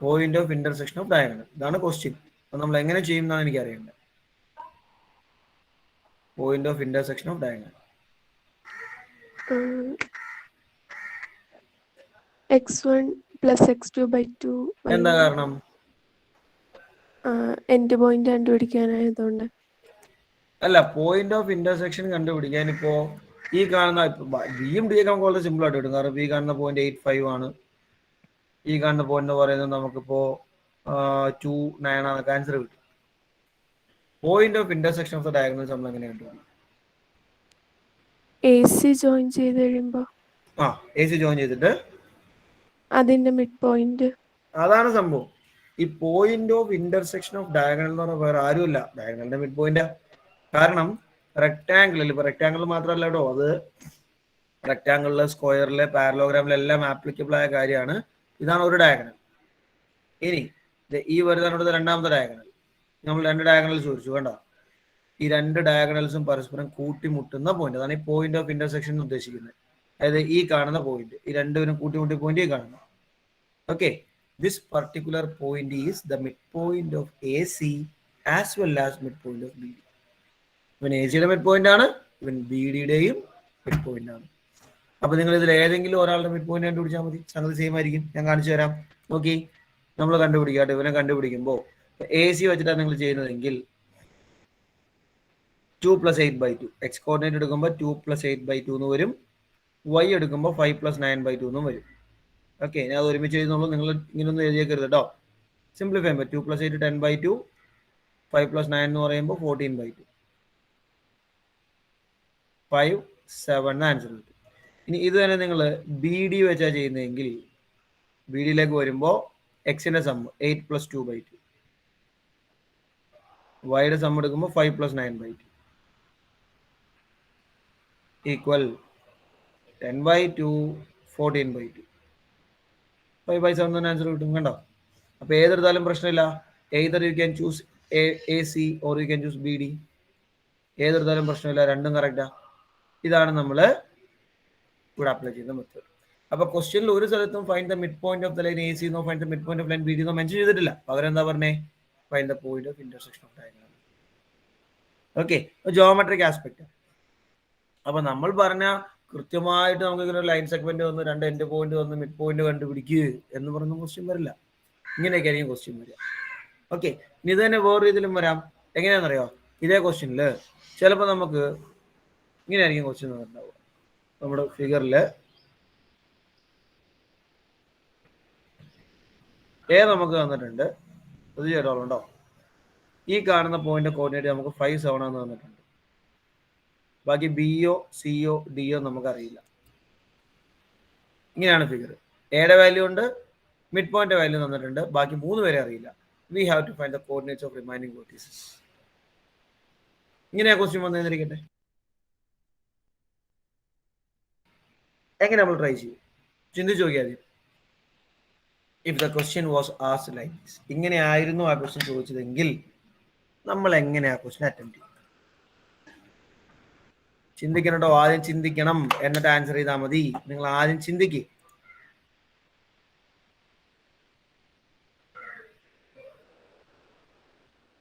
Point of intersection of diagonal, ഇതാണ് ക്വസ്റ്റ്യൻ. അത് നമ്മൾ എങ്ങനെ ചെയ്യും എന്നാണ് എനിക്ക് അറിയേണ്ടത്. Point of intersection of diagonal. x1 plus x2 by 2. എന്താ കാരണം? എൻഡ് പോയിന്റ് കണ്ടുപിടിക്കാനായതുകൊണ്ട്. അല്ല, പോയിന്റ് ഓഫ് ഇന്റർസെക്ഷൻ കണ്ടുപിടിക്കാൻ ഇപ്പോ ഈ കാണുന്ന ബിയും ഡി ഒക്കെ നമുക്ക് വളരെ സിമ്പിൾ ആയിട്ട് കിട്ടും. കാരണം ഈ കാണുന്ന പോയിന്റ് 8, 5 ആണ്. ഈ കാണുന്ന പോയിന്റ് എന്ന് പറയുന്നത് നമുക്കിപ്പോ 2, 9 ആണ് ആൻസർ കിട്ടും. Point of intersection of the diagonals നമ്മൾ എങ്ങനെ കണ്ടുപിടിക്കും? AC ജോയിൻ ചെയ്ത് കഴിയുമ്പോ AC ജോയിൻ ചെയ്തിട്ട് അതിന്റെ മിഡ് പോയിന്റ്. അതാണ് സംഭവം. ഈ point of intersection of diagonal എന്ന് പറഞ്ഞാൽ വേറെ ആരുമില്ല, ഡയഗണലിന്റെ മിഡ് പോയിന്റ്. കാരണം റെക്ടാംഗിളിൽ, ഇപ്പൊ റെക്ടാംഗിൾ മാത്രമല്ല കേട്ടോ, അത് റെക്ടാംഗിളിലെ, സ്ക്വയറിലെ, പാരലോഗ്രാമിലെല്ലാം ആപ്ലിക്കബിൾ ആയ കാര്യമാണ്. ഇതാണ് ഒരു ഡയഗണൽ. ഇനി ഈ വരുന്നതിനോട് രണ്ടാമത്തെ ഡയഗണൽ. നമ്മൾ രണ്ട് ഡയഗണൽസ് ചോദിച്ചു, വേണ്ട. ഈ രണ്ട് ഡയഗണൽസും പരസ്പരം കൂട്ടിമുട്ടുന്ന പോയിന്റ്, അതാണ് ഈ പോയിന്റ് ഓഫ് ഇന്റർസെക്ഷൻ ഉദ്ദേശിക്കുന്നത്. അതായത് ഈ കാണുന്ന പോയിന്റ്, ഈ രണ്ടുപേരും കൂട്ടി പോയിന്റ് ഈ കാണുന്നു. Okay, this particular point is the mid point of A C as well as mid point of B D. ഇവൻ എ സിയുടെ മിഡ് പോയിന്റ് ആണ്, ഇവൻ ബി ഡിയുടെയും മിഡ് പോയിന്റ് ആണ്. അപ്പൊ നിങ്ങൾ ഇതിൽ ഏതെങ്കിലും ഒരാളുടെ മിഡ് പോയിന്റ് കണ്ടുപിടിച്ചാൽ മതി, സംഗതി സെയിം ആയിരിക്കും. ഞാൻ കാണിച്ചു തരാം. നോക്കി, നമ്മൾ കണ്ടുപിടിക്കാട്ടെ. ഇവനെ കണ്ടുപിടിക്കുമ്പോൾ എ സി വെച്ചിട്ടാണ് നിങ്ങൾ ചെയ്യുന്നതെങ്കിൽ 2 + 8/2, എക്സ് കോർഡിനേറ്റ് എടുക്കുമ്പോൾ 2 + 8/2 എന്ന് വരും, y എടുക്കുമ്പോൾ 5 + 9/2 എന്നും വരും. ഓക്കെ, ഞാൻ അത് ഒരുമിച്ച് എഴുതുന്നുള്ളൂ, നിങ്ങൾ ഇങ്ങനൊന്നും എഴുതിയേക്കരുത് കേട്ടോ. സിംപ്ലിഫൈ ചെയ്യുമ്പോൾ 2 + 8 10/2, 5 + 9 എന്ന് പറയുമ്പോൾ 14/2, 5 7 ആൻസർ കിട്ടും. ഇനി ഇത് തന്നെ നിങ്ങൾ ബി ഡി വെച്ചാൽ ചെയ്യുന്നതെങ്കിൽ ബി ഡിയിലേക്ക് വരുമ്പോൾ എക്സിന്റെ സം 8 + 2/2, വൈയുടെ സം എടുക്കുമ്പോൾ 5 + 9/2 ഈക്വൽ 10/2, 14/2, 5/7 തന്നെ ആൻസർ കിട്ടും. കണ്ടോ? അപ്പൊ ഏതെടുത്താലും പ്രശ്നമില്ല. Either you can choose A C or you can choose B D. ഏതെടുത്താലും പ്രശ്നമില്ല, രണ്ടും കറക്റ്റാ. ഇതാണ് നമ്മൾ ഇവിടെ അപ്ലൈ ചെയ്യുന്ന മെത്തേഡ്. അപ്പൊ ക്വസ്റ്റ്യനിൽ ഒരു സ്ഥലത്തും find the mid point of the line A C എന്നോ find the mid point of line B D എന്നോ മെൻഷൻ ചെയ്തിട്ടില്ല. പകരം എന്താ പറഞ്ഞേ? Find the point of intersection of diagonal. Okay, geometric aspect. അപ്പൊ നമ്മൾ പറഞ്ഞ കൃത്യമായിട്ട് നമുക്ക് ഇങ്ങനെ ലൈൻ സെഗ്മെന്റ് വന്ന് 2 എൻഡ് പോയിന്റ് വന്ന് മിഡ് പോയിന്റ് കണ്ടുപിടിക്കുക എന്ന് പറയുന്ന ക്വസ്റ്റ്യൻ വരില്ല. ഇങ്ങനെയൊക്കെ ആയിരിക്കും ക്വസ്റ്റ്യൻ വരിക. ഓക്കെ, ഇനി ഇത് തന്നെ വേറെ രീതിയിലും വരാം. എങ്ങനെയാണെന്നറിയോ? ഇതേ ക്വസ്റ്റ്യനിൽ ചിലപ്പോൾ നമുക്ക് ഇങ്ങനെ ആയിരിക്കും ക്വസ്റ്റ്യൻ ഉണ്ടാവുക. നമ്മുടെ ഫിഗറിൽ എ നമുക്ക് തന്നിട്ടുണ്ട്, അത് ചെയ്തോളുണ്ടോ? ഈ കാണുന്ന പോയിന്റ് കോർഡിനേറ്റ് നമുക്ക് 5 7 എന്ന് തന്നിട്ടുണ്ട്. ബാക്കി ബിയോ സിയോ ഡിയോ നമുക്കറിയില്ല. ഇങ്ങനെയാണ് ഫിഗർ. എയുടെ വാല്യൂ ഉണ്ട്, മിഡ് പോയിന്റ് വാല്യൂ തന്നിട്ടുണ്ട്, ബാക്കി 3 പേരെ അറിയില്ല. We have to find the coordinates of remaining vertices. ഇങ്ങനെയാ ക്വസ്റ്റ്യൻ വന്നിരിക്കട്ടെ. എങ്ങനെ നമ്മൾ ട്രൈ ചെയ്യും? ചിന്തിച്ചു നോക്കിയാൽ മതി. If the question was asked like this, ഇങ്ങനെ ആയിരുന്നു ആ ക്വസ്റ്റ്യൻ ചോദിച്ചതെങ്കിൽ നമ്മൾ എങ്ങനെ ആ ക്വസ്റ്റ്യൻ അറ്റംപ്റ്റ് ചെയ്യും? ചിന്തിക്കണോ? ആദ്യം ചിന്തിക്കണം, എന്നിട്ട് ആൻസർ ചെയ്താൽ മതി. നിങ്ങൾ ആദ്യം ചിന്തിക്കുക.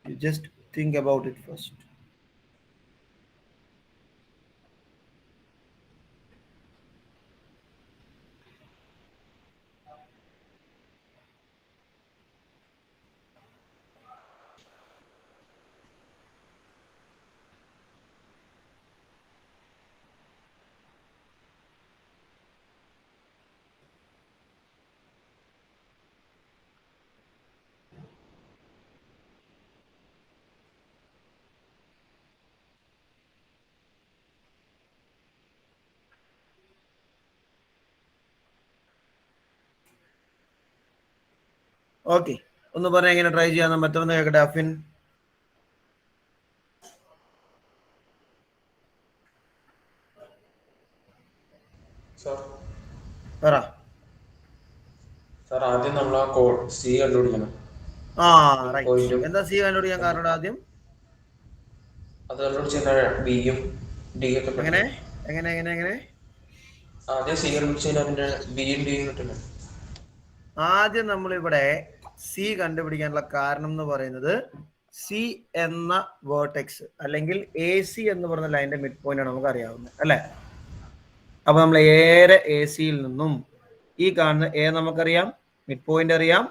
You just think about it first. Okay, ഒന്ന് പറഞ്ഞ എങ്ങനെ ട്രൈ ചെയ്യാൻ പറ്റുമെന്ന് കേൾക്കട്ടെ. അഫിൻ പറ. ആദ്യം നമ്മൾ ആ സി കണ്ടുപിടിക്കണം. എന്താ സി കണ്ടുപിടിക്കാൻ കാരണം? ആദ്യം അത് കണ്ടുപിടിച്ചാൽ ബിയും ഡി ഒക്കെ എങ്ങനെ എങ്ങനെ എങ്ങനെ എങ്ങനെ ആദ്യം സി കണ്ടുപിടിച്ചാൽ പിന്നെ ബിയും ഡിയും കിട്ടില്ല. ആദ്യം നമ്മളിവിടെ സി കണ്ടുപിടിക്കാനുള്ള കാരണം എന്ന് പറയുന്നത് സി എന്ന വേർട്ടെക്സ് അല്ലെങ്കിൽ എ സി എന്ന് പറയുന്ന ലൈനിന്റെ മിഡ് പോയിന്റ് ആണ് നമുക്ക് അറിയാവുന്നത്, അല്ലെ? അപ്പൊ നമ്മൾ ഏറെ എ സിയിൽ നിന്നും ഈ കാണുന്ന എ നമുക്കറിയാം, മിഡ് പോയിന്റ് അറിയാം,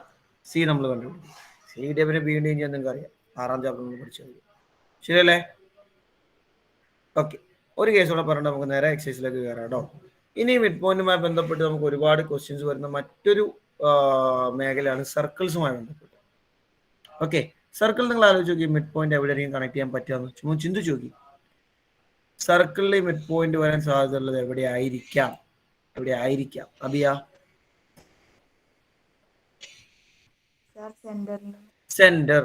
സി നമ്മൾ കണ്ടുപിടിക്കും. സിയുടെ പിന്നെ ബി ഡിയും ചെയ്യാൻ നിങ്ങൾക്ക് അറിയാം, 6ാം ചാപ്റ്റർ നമ്മൾ പഠിച്ചത്. ശരിയല്ലേ? ഓക്കെ, ഒരു കേസ് കൂടെ പറഞ്ഞിട്ട് നമുക്ക് നേരെ എക്സസൈസിലേക്ക് കയറാം കേട്ടോ. ഇനി മിഡ് പോയിന്റുമായി ബന്ധപ്പെട്ട് നമുക്ക് ഒരുപാട് ക്വസ്റ്റ്യൻസ് വരുന്ന മറ്റൊരു മേഖലയാണ് സർക്കിൾസുമായി ബന്ധപ്പെട്ട്. ഓക്കെ, സർക്കിൾ നിങ്ങൾ ആലോചിച്ച് നോക്കി, മിഡ് പോയിന്റ് എവിടെയെങ്കിലും കണക്ട് ചെയ്യാൻ പറ്റുമെന്ന് ചുമ്മാ ചിന്തിച്ചു നോക്കി. സർക്കിളിൽ മിഡ് പോയിന്റ് വരാൻ സാധ്യതയുള്ളത് എവിടെ ആയിരിക്കാം? അബിയ? സെന്റർ.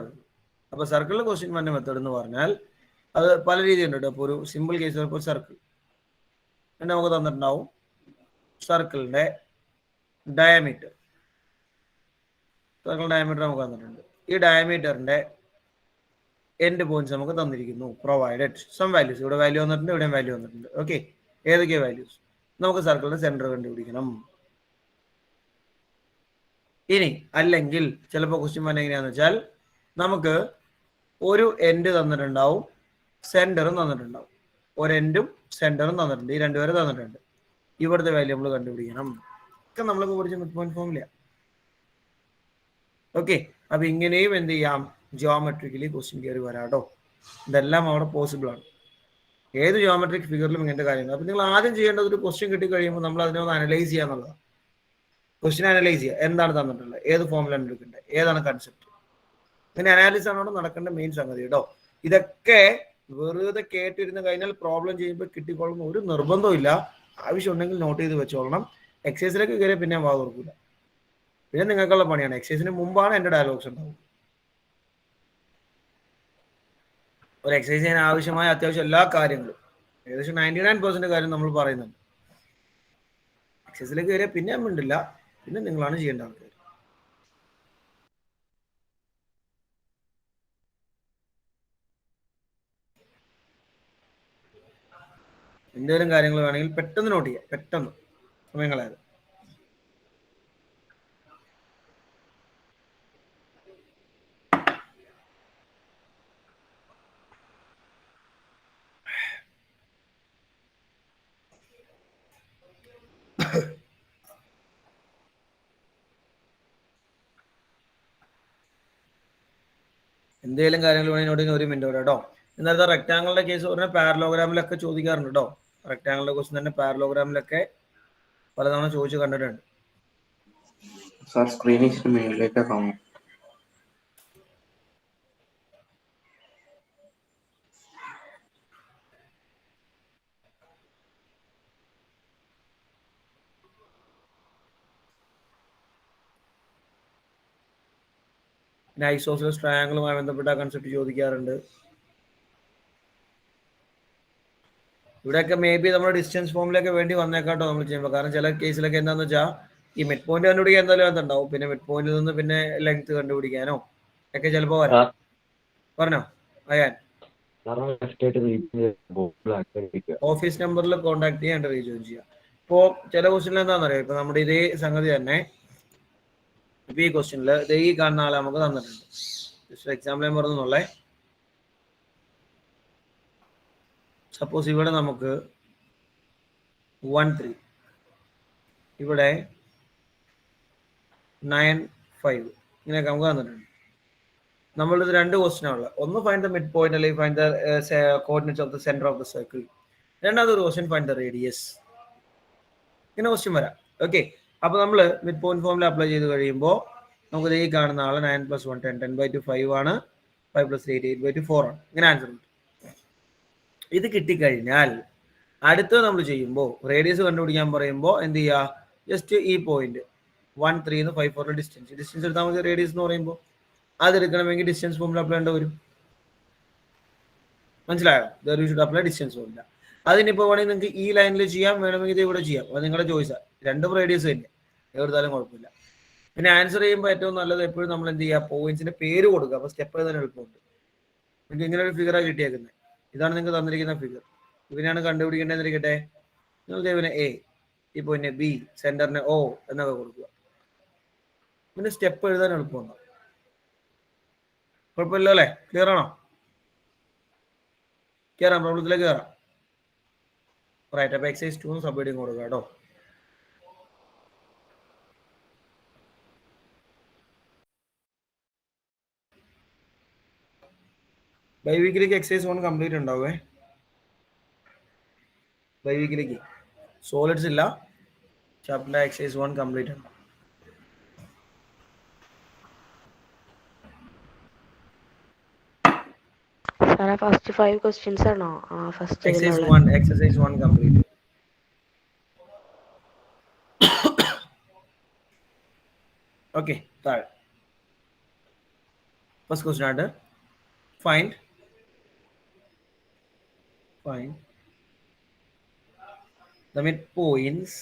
അപ്പൊ സർക്കിളിൽ ക്വസ്റ്റ്യൻ വന്ന മെത്തേഡ് എന്ന് പറഞ്ഞാൽ അത് പല രീതിയുണ്ട് കേട്ടോ. അപ്പോൾ ഒരു സിമ്പിൾ കേസ് ഇപ്പോൾ സർക്കിൾ നമുക്ക് തന്നിട്ടുണ്ടാവും. സർക്കിളിന്റെ ഡയമീറ്റർ നമുക്ക് തന്നിട്ടുണ്ട്. ഈ ഡയമീറ്ററിന്റെ എൻഡ് പോയിന്റ്സ് നമുക്ക് തന്നിരിക്കുന്നു. Provided some values. ഇവിടെ വാല്യൂ വന്നിട്ടുണ്ട്, ഇവിടെ വാല്യൂ വന്നിട്ടുണ്ട്. ഓക്കെ, ഏതൊക്കെയാ വാല്യൂസ്? നമുക്ക് സർക്കിളിന്റെ സെന്റർ കണ്ടുപിടിക്കണം. ഇനി അല്ലെങ്കിൽ ചിലപ്പോൾ ക്വസ്റ്റ്യൻ പറഞ്ഞ എങ്ങനെയാന്ന് വെച്ചാൽ നമുക്ക് ഒരു എൻഡ് തന്നിട്ടുണ്ടാവും, സെന്ററും തന്നിട്ടുണ്ടാവും. ഒരു എൻഡും സെന്ററും തന്നിട്ടുണ്ട്, ഈ രണ്ടുപേരെ തന്നിട്ടുണ്ട്. ഇവിടുത്തെ വാല്യൂ നമ്മൾ കണ്ടുപിടിക്കണം. ഒക്കെ നമ്മളിപ്പോൾ പഠിച്ച മിഡ് പോയിന്റ് ഫോമില്ല. ഓക്കെ, അപ്പൊ ഇങ്ങനെയും എന്ത് ചെയ്യാം, ജിയോമെട്രിക്കലി ക്വസ്റ്റ്യൻ കയറി വരാട്ടോ. ഇതെല്ലാം അവിടെ പോസിബിൾ ആണ്. ഏത് ജിയോമെട്രിക് ഫിഗറിലും ഇങ്ങനത്തെ കാര്യങ്ങൾ. അപ്പൊ നിങ്ങൾ ആദ്യം ചെയ്യേണ്ടത് ഒരു ക്വസ്റ്റ്യൻ കിട്ടി കഴിയുമ്പോൾ നമ്മൾ അതിനെ ഒന്ന് അനലൈസ് ചെയ്യുക എന്നുള്ളതാണ്. ക്വസ്റ്റ്യൻ അനലൈസ് ചെയ്യുക, എന്താണ് തന്നിട്ടുള്ളത്, ഏത് ഫോമിലാണ് എടുക്കേണ്ടത്, ഏതാണ് കൺസെപ്റ്റ്. ഇങ്ങനെ അനാലിസിസ് ആണ് അവിടെ നടക്കേണ്ട മെയിൻ സംഗതി കേട്ടോ. ഇതൊക്കെ വെറുതെ കേട്ടിരുന്ന് കഴിഞ്ഞാൽ പ്രോബ്ലം ചെയ്യുമ്പോൾ കിട്ടിക്കൊള്ളുന്ന ഒരു നിർബന്ധവും ഇല്ല. ആവശ്യമുണ്ടെങ്കിൽ നോട്ട് ചെയ്ത് വെച്ചോളണം. എക്സസൈസിലേക്ക് കയറിയാൽ പിന്നെ വാ തുറക്കില്ല. പിന്നെ നിങ്ങൾക്കുള്ള പണിയാണ്. എക്സസൈസിന് മുമ്പാണ് എൻ്റെ ഡയലോഗ്സ് ഉണ്ടാവും. ഒരു എക്സസൈസ് ചെയ്യാൻ ആവശ്യമായ അത്യാവശ്യം എല്ലാ കാര്യങ്ങളും ഏകദേശം 99% കാര്യം നമ്മൾ പറയുന്നുണ്ട്. എക്സസൈസിലേക്ക് കയറിയാൽ പിന്നെ മിണ്ടില്ല, പിന്നെ നിങ്ങളാണ് ചെയ്യേണ്ട ആൾക്കാർ. എന്തെങ്കിലും കാര്യങ്ങൾ വേണമെങ്കിൽ പെട്ടെന്ന് നോട്ട് ചെയ്യാം, പെട്ടെന്ന് സമയങ്ങളായത്. എന്തെങ്കിലും കാര്യങ്ങൾ വേണമെങ്കിൽ നോട്ട് ചെയ്യുന്ന ഒരു മിനിറ്റ് വരെ കേട്ടോ. ഇന്നത്തെ റെക്ടാങ്കിളിന്റെ കേസ് പറഞ്ഞാൽ പാരലോഗ്രാമിലൊക്കെ ചോദിക്കാറുണ്ട് കേട്ടോ. റെക്ടാങ്കിളിന്റെ ക്വസ്റ്റ്യൻ തന്നെ പാരലോഗ്രാമിലൊക്കെ പലതവണ ചോദിച്ചു കണ്ടിട്ടുണ്ട്. സാർ സ്ക്രീനിൽ മേളിലേക്ക് കാണും. പിന്നെ ഐസോസിലസ് ട്രയാങ്കിളുമായി ബന്ധപ്പെട്ട കൺസെപ്റ്റ് ചോദിക്കാറുണ്ട്. ഇവിടെയൊക്കെ മേ ബി നമ്മൾ ഡിസ്റ്റൻസ് ഫോമിലൊക്കെ വേണ്ടി വന്നേക്കാട്ടോ നമ്മൾ ചെയ്യുമ്പോൾ. കാരണം ചില കേസിലൊക്കെ എന്താണെന്ന് വെച്ചാൽ ഈ മിഡ് പോയിന്റ് കണ്ടുപിടിക്കാൻ എന്തായാലും അതുണ്ടാവും. പിന്നെ മിഡ് പോയിന്റിൽ നിന്ന് പിന്നെ ലെങ്ത് കണ്ടുപിടിക്കാനോ ഒക്കെ ചിലപ്പോൾ വരാം. പറഞ്ഞോ അയാൻ. ഓഫീസ് നമ്പറിൽ കോൺടാക്ട് ചെയ്യാൻ റീജോയിൻ ചെയ്യാം. ഇപ്പോൾ ചില ക്വസ്റ്റ്യനിൽ എന്താണെന്ന് അറിയാം, ഇപ്പൊ നമ്മുടെ ഇതേ സംഗതി തന്നെ ഇപ്പൊ ഈ ക്വസ്റ്റ്യനിൽ ഈ കാണുന്ന ആളെ നമുക്ക് തന്നിട്ടുണ്ട്. ജസ്റ്റ് എക്സാമ്പിൾ ഞാൻ പറഞ്ഞുള്ളേ. സപ്പോസ് ഇവിടെ നമുക്ക് 1 3, ഇവിടെ 9 5 ഇങ്ങനെയൊക്കെ നമുക്ക് തന്നിട്ടുണ്ട്. നമ്മളിത് രണ്ട് ക്വസ്റ്റ്യൻ ആണുള്ളത്. ഒന്ന് ഫൈൻഡ് ദ മിഡ് പോയിന്റ് അല്ലെങ്കിൽ find the coordinates of the centre of the circle. രണ്ടാമതൊരു ക്വസ്റ്റ്യൻ ഫൈൻഡ് ദ റേഡിയസ്. ഇങ്ങനെ ക്വസ്റ്റ്യൻ വരാം. ഓക്കെ, അപ്പൊ നമ്മൾ മിഡ് പോയിന്റ് ഫോമിൽ അപ്ലൈ ചെയ്ത് കഴിയുമ്പോൾ നമുക്ക് ഈ കാണുന്ന ആള് 9 + 1 10 10/2 5 ആണ്. 5 + 3 8/2 4 ആണ്. ഇങ്ങനെ ആൻസർ ഉണ്ട്. ഇത് കിട്ടിക്കഴിഞ്ഞാൽ അടുത്തത് നമ്മൾ ചെയ്യുമ്പോൾ റേഡിയസ് കണ്ടുപിടിക്കാൻ പറയുമ്പോൾ എന്ത് ചെയ്യുക, ജസ്റ്റ് ഈ പോയിന്റ് 1 3 5 4 ഡിസ്റ്റൻസ് എടുത്താൽ മതി. റേഡിയസ് എന്ന് പറയുമ്പോൾ അതെടുക്കണമെങ്കിൽ ഡിസ്റ്റൻസ് ഫോമിൽ അപ്ലൈ ചെയ്യേണ്ട വരും. മനസ്സിലായോ? യു ഷുഡ് അപ്ലൈ ഡിസ്റ്റൻസ് ഫോമില്ല. അതിനിപ്പോൾ വേണമെങ്കിൽ നിങ്ങൾക്ക് ഈ ലൈനിൽ ചെയ്യാം, വേണമെങ്കിൽ ഇത് ഇവിടെ ചെയ്യാം. അത് നിങ്ങളുടെ ചോയ്സാണ്. രണ്ടും റേഡിയസ് തന്നെ, എവിടുത്താലും കുഴപ്പമില്ല. പിന്നെ ആൻസർ ചെയ്യുമ്പോൾ ഏറ്റവും നല്ലത് എപ്പോഴും നമ്മൾ എന്ത് ചെയ്യുക, പോയിന്റ്സിന്റെ പേര് കൊടുക്കുക. അപ്പോൾ സ്റ്റെപ്പ് എഴുതാൻ എളുപ്പമുണ്ട്. നിങ്ങൾക്ക് ഇങ്ങനെ ഒരു ഫിഗറാണ് കിട്ടിയേക്കുന്നത്. ഇതാണ് നിങ്ങൾക്ക് തന്നിരിക്കുന്ന ഫിഗർ. ഇവനെയാണ് കണ്ടുപിടിക്കേണ്ടതെന്നിരിക്കട്ടെ. നിങ്ങൾ ഇവനെ എ, ഈ പോയിന്റ് ബി, സെന്ററിന് ഒ എന്നൊക്കെ കൊടുക്കുക. പിന്നെ സ്റ്റെപ്പ് എഴുതാൻ എളുപ്പമുണ്ടോ? കുഴപ്പമില്ല അല്ലേ? ക്ലിയർ ആണോ? കയറാം, പ്രോബ്ലത്തിലേക്ക് കയറാം. റൈറ്റ്, അപ്പൊ എക്സൈസ് 2 സബ് ഹെഡിങ് കൊടുക്കുക കേട്ടോ. ബൈ വീക്കിലേക്ക് എക്സൈസ് 1 കംപ്ലീറ്റ് ഉണ്ടാവേ. ബൈ വീക്കിലേക്ക് സോളിഡ്സ് ഇല്ല, ചാപ്റ്റർ എക്സൈസ് 1 കംപ്ലീറ്റ് ഉണ്ട്. ഫസ്റ്റ് 5 ക്വസ്റ്റ്യൻസ് ആണോ? First exercise 1 complete. ഓക്കെ, താഴെ ഫസ്റ്റ് ക്വസ്റ്റ്യൻ ആണ്. Find the midpoints.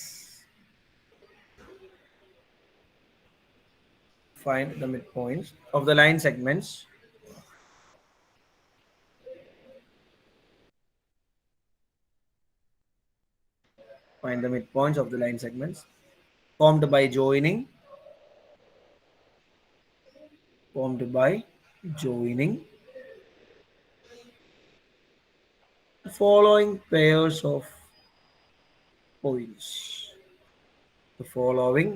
Find the midpoints of the line segments Find the midpoints of the line segments formed by joining. Formed by joining the following pairs of points. The following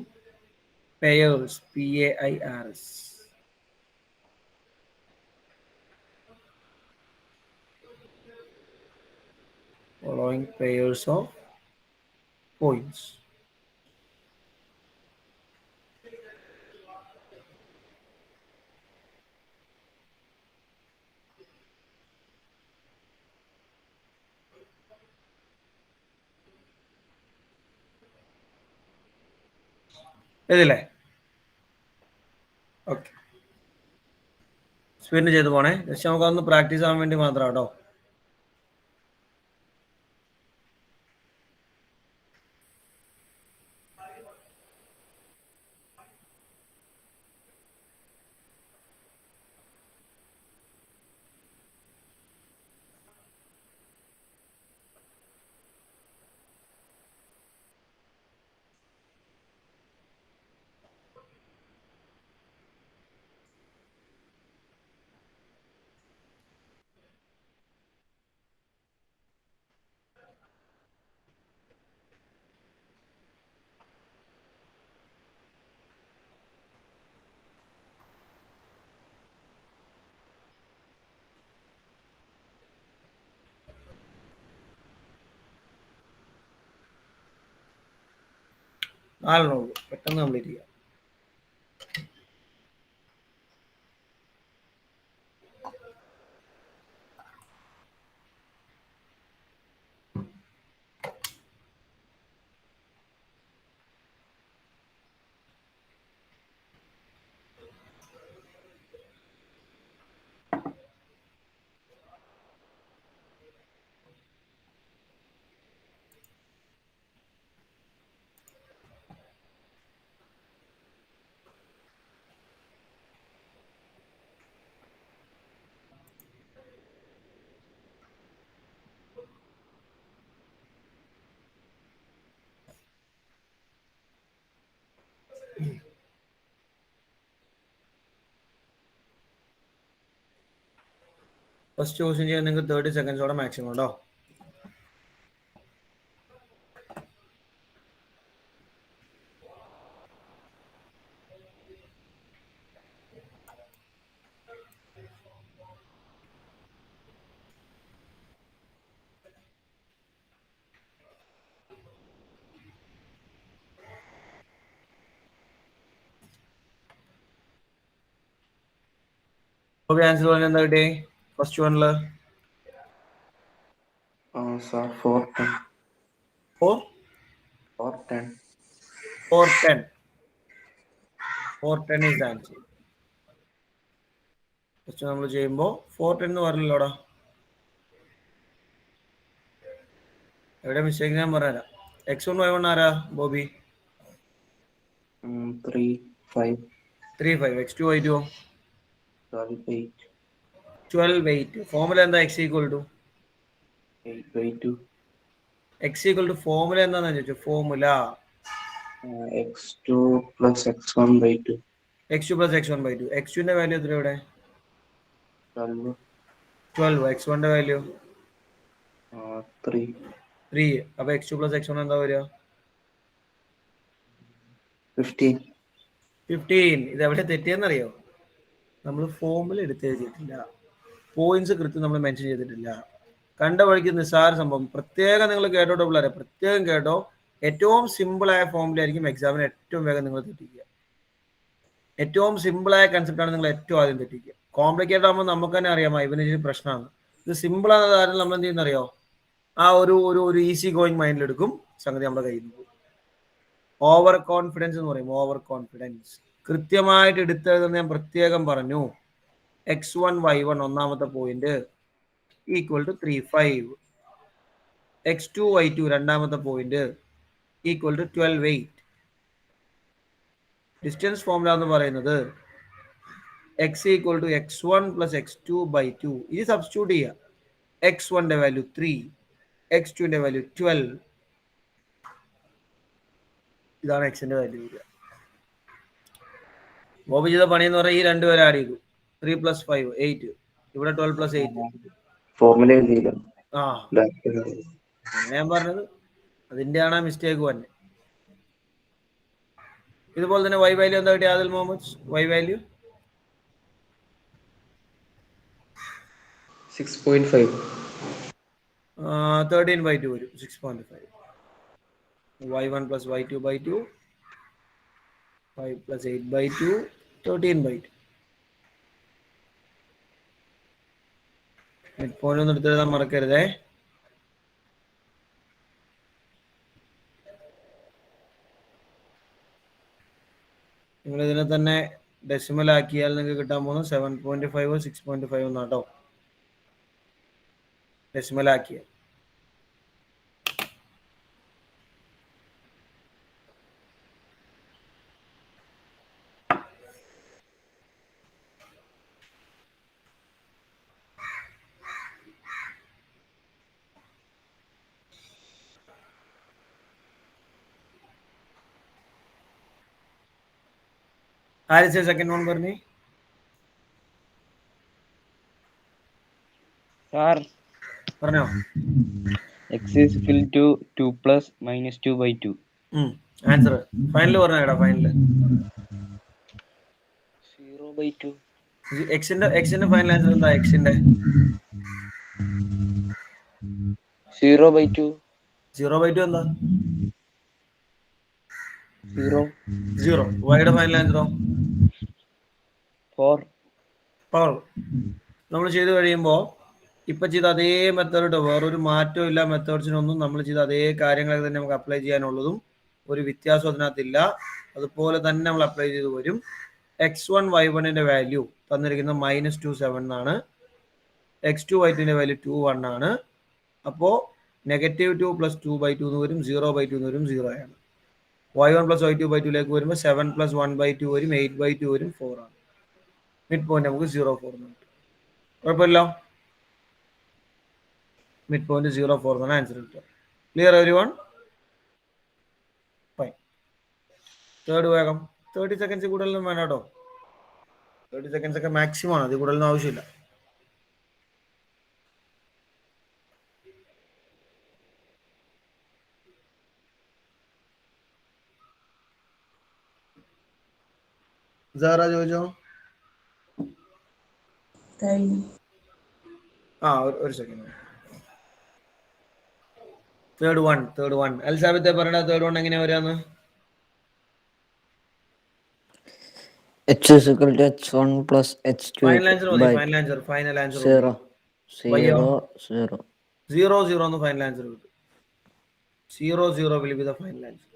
pairs, PAIRS. Following pairs of points. ഇതില്ലേ? Okay, സ്പീഡിന് ചെയ്ത് പോണേ. Just നമുക്കതൊന്ന് practice ആവാൻ വേണ്ടി മാത്രം കേട്ടോ. നാലെണ്ണേ ഉള്ളൂ, പെട്ടെന്ന് കംപ്ലീറ്റ് ചെയ്യാം. ഫസ്റ്റ് ക്വസ്റ്റ്യൻ ചെയ്യാൻ നിങ്ങൾക്ക് 30 സെക്കൻഡ്സോടെ മാക്സിമം ഉണ്ടോ? ആൻസർ പറഞ്ഞ എന്താ കിട്ടി ഫസ്റ്റ് വണ്ണില്? Sir 410. 410. 410 is the answer. First നമ്മൾ ചെയ്യുമ്പോൾ 410 എന്ന് പറഞ്ഞില്ലോടാ. എവിടെ മിസ്റ്റേക്ക് ഞാൻ പറഞ്ഞുതരാം. X1 Y1 ആരാ ബോബി? 3 5. 3 5. X2 Y2 12 8. 12 8. ഫോർമുല എന്താ? X equal to 8 by 2. X equal to formula എന്താണെന്ന് ചോദിച്ചു. Formula x2 plus x1 by 2. x2 plus x1 by 2. x2 ന്റെ വാല്യൂ എത്ര ഇവിടെ? 12. 12. x1 ന്റെ വാല്യൂ 3. 3. അപ്പൊ x2 plus x1 എന്താ വരിക? 15. 15. ഇത് എവിടെ തെറ്റിയെന്നറിയോ? നമ്മൾ ഫോർമുല എടുത്ത് എഴുതിയിട്ടില്ല, പോയിന്റ്സ് കൃത്യം നമ്മൾ മെൻഷൻ ചെയ്തിട്ടില്ല. കണ്ട വഴിക്ക് നിസ്സാര സംഭവം. പ്രത്യേകം നിങ്ങൾ കേട്ടോട്ടോ പിള്ളേരെ, പ്രത്യേകം കേട്ടോ. ഏറ്റവും സിമ്പിളായ ഫോർമുല ആയിരിക്കും എക്സാമിന് ഏറ്റവും വേഗം നിങ്ങൾ തെറ്റിക്കുക. ഏറ്റവും സിമ്പിളായ കൺസെപ്റ്റാണ് നിങ്ങൾ ഏറ്റവും ആദ്യം തെറ്റിക്കുക. കോംപ്ലിക്കേറ്റഡ് ആകുമ്പോൾ നമുക്ക് തന്നെ അറിയാമോ ഇവന് ഇതിന് പ്രശ്നമാണ്. ഇത് സിമ്പിൾ ആണെന്ന കാര്യം നമ്മൾ എന്ത് ചെയ്യുന്നറിയോ? ആ ഒരു ഈസി ഗോയിങ് മൈൻഡിലെടുക്കും, സംഗതി നമ്മുടെ കയ്യിൽ നിന്ന് പോകും. ഓവർ കോൺഫിഡൻസ് എന്ന് പറയും. ഓവർ കോൺഫിഡൻസ് കൃത്യമായിട്ട് എടുത്തെഴുതുന്ന ഞാൻ പ്രത്യേകം പറഞ്ഞു. x1 y1 ഒന്നാമത്തെ point equal to 3 5. x2 y2 രണ്ടാമത്തെ point equal to 12 8. Distance formula എന്ന് പറയുന്നത് x equal to x1 plus x2 by 2. ഇത് സബ്സ്റ്റിറ്റ്യൂട്ട് ചെയ്യുക. x1ന്റെ വാല്യൂ 3, x2ന്റെ വാല്യൂ 12, ഇതാണ് എക്സിന്റെ വാല്യൂ വരിക. ബോബ് ചെയ്ത പണി എന്ന് പറഞ്ഞാൽ ഈ രണ്ടുപേരെ ആഡ് ചെയ്തു. 3 + 5 8. ഇവിടെ 12 + 8. ഫോർമുല എഴുതിയില്ല. ആ ഞാൻ പറഞ്ഞത് അതിന്റെയാണ് മിസ്റ്റേക്ക് വന്നെ. ഇതുപോലെ തന്നെ വൈ വാല്യൂ എന്താ കിട്ടിയ ആദിൽ മുഹമ്മദ്? Y value 6.5. 13/2 വരും. 6.5. y1 + y2/2 5 + 8/2 13/2. മിഡ് പോയിന്റ് ഒന്നും എടുത്തെഴുതാൻ മറക്കരുതേ. നിങ്ങൾ ഇതിനെ തന്നെ ഡെസിമൽ ആക്കിയാൽ നിങ്ങൾക്ക് കിട്ടാൻ പോകുന്നത് 7.5 6.5 എന്നാട്ടോ. ഡെസിമൽ ആക്കിയാൽ ആര് സെക്കൻഡ് വൺ പറഞ്ഞു? സാർ പറഞ്ഞോ. x is equal to 2 plus minus 2/2. Answer final പറഞ്ഞാ ഫൈനൽ 0/2. എക്സിന്റെ ഫൈനൽ ആൻസർ എന്താ? എക്സിന്റെ 0/2. 0/2 എന്താ? 0. വൈയുടെ ഫൈനൽ ആൻസറോ? 4. നമ്മൾ ചെയ്ത് കഴിയുമ്പോൾ ഇപ്പൊ ചെയ്ത അതേ മെത്തേഡ്, വേറൊരു മാറ്റവും ഇല്ല. മെത്തേഡ്സിനൊന്നും നമ്മൾ ചെയ്ത അതേ കാര്യങ്ങൾ തന്നെ നമുക്ക് അപ്ലൈ ചെയ്യാനുള്ളതും ഒരു വ്യത്യാസം അതിനകത്തില്ല. അതുപോലെ തന്നെ നമ്മൾ അപ്ലൈ ചെയ്ത് വരും. x1 y1ന്റെ വാല്യൂ തന്നിരിക്കുന്നത് -27 ആണ്. x2 y2ന്റെ വാല്യൂ 21 ആണ്. അപ്പോൾ -2 + 2/2 എന്ന് വരും. 0/2 എന്ന് വരും. 0 ആണ്. y1 + y2/2ലേക്ക് വരുമ്പോൾ 7 + 1/2 വരും. 8/2 വരും. 4 ആണ്. മിഡ് പോയിന്റ് നമുക്ക് 0.4 എന്ന് കിട്ടും. കുഴപ്പമില്ല. മിഡ് പോയിന്റ് 0.4 എന്നാണ് ആൻസർ കിട്ടുക. Clear everyone? ഫൈൻ. തേർഡ് വേഗം. 30 സെക്കൻഡ്സ് കൂടുതലൊന്നും വേണം കേട്ടോ. 30 സെക്കൻഡ്സ് ഒക്കെ മാക്സിമം ആണ്. അത് കൂടുതലൊന്നും ആവശ്യമില്ല. ചോദിച്ചോ. ഒരു സെക്കൻഡ്. തേർഡ് വൺ അൽസാബിത്തെ പറയണ തേർഡ് വൺ എങ്ങനെയാ വരാന്ന്? x is equal to h1 plus h2 final answer മതി. by final answer 0 വയ്യോ? 0 0 എന്ന് ഫൈനൽ ആൻസർ കിട്ടും. 0 will be the final answer.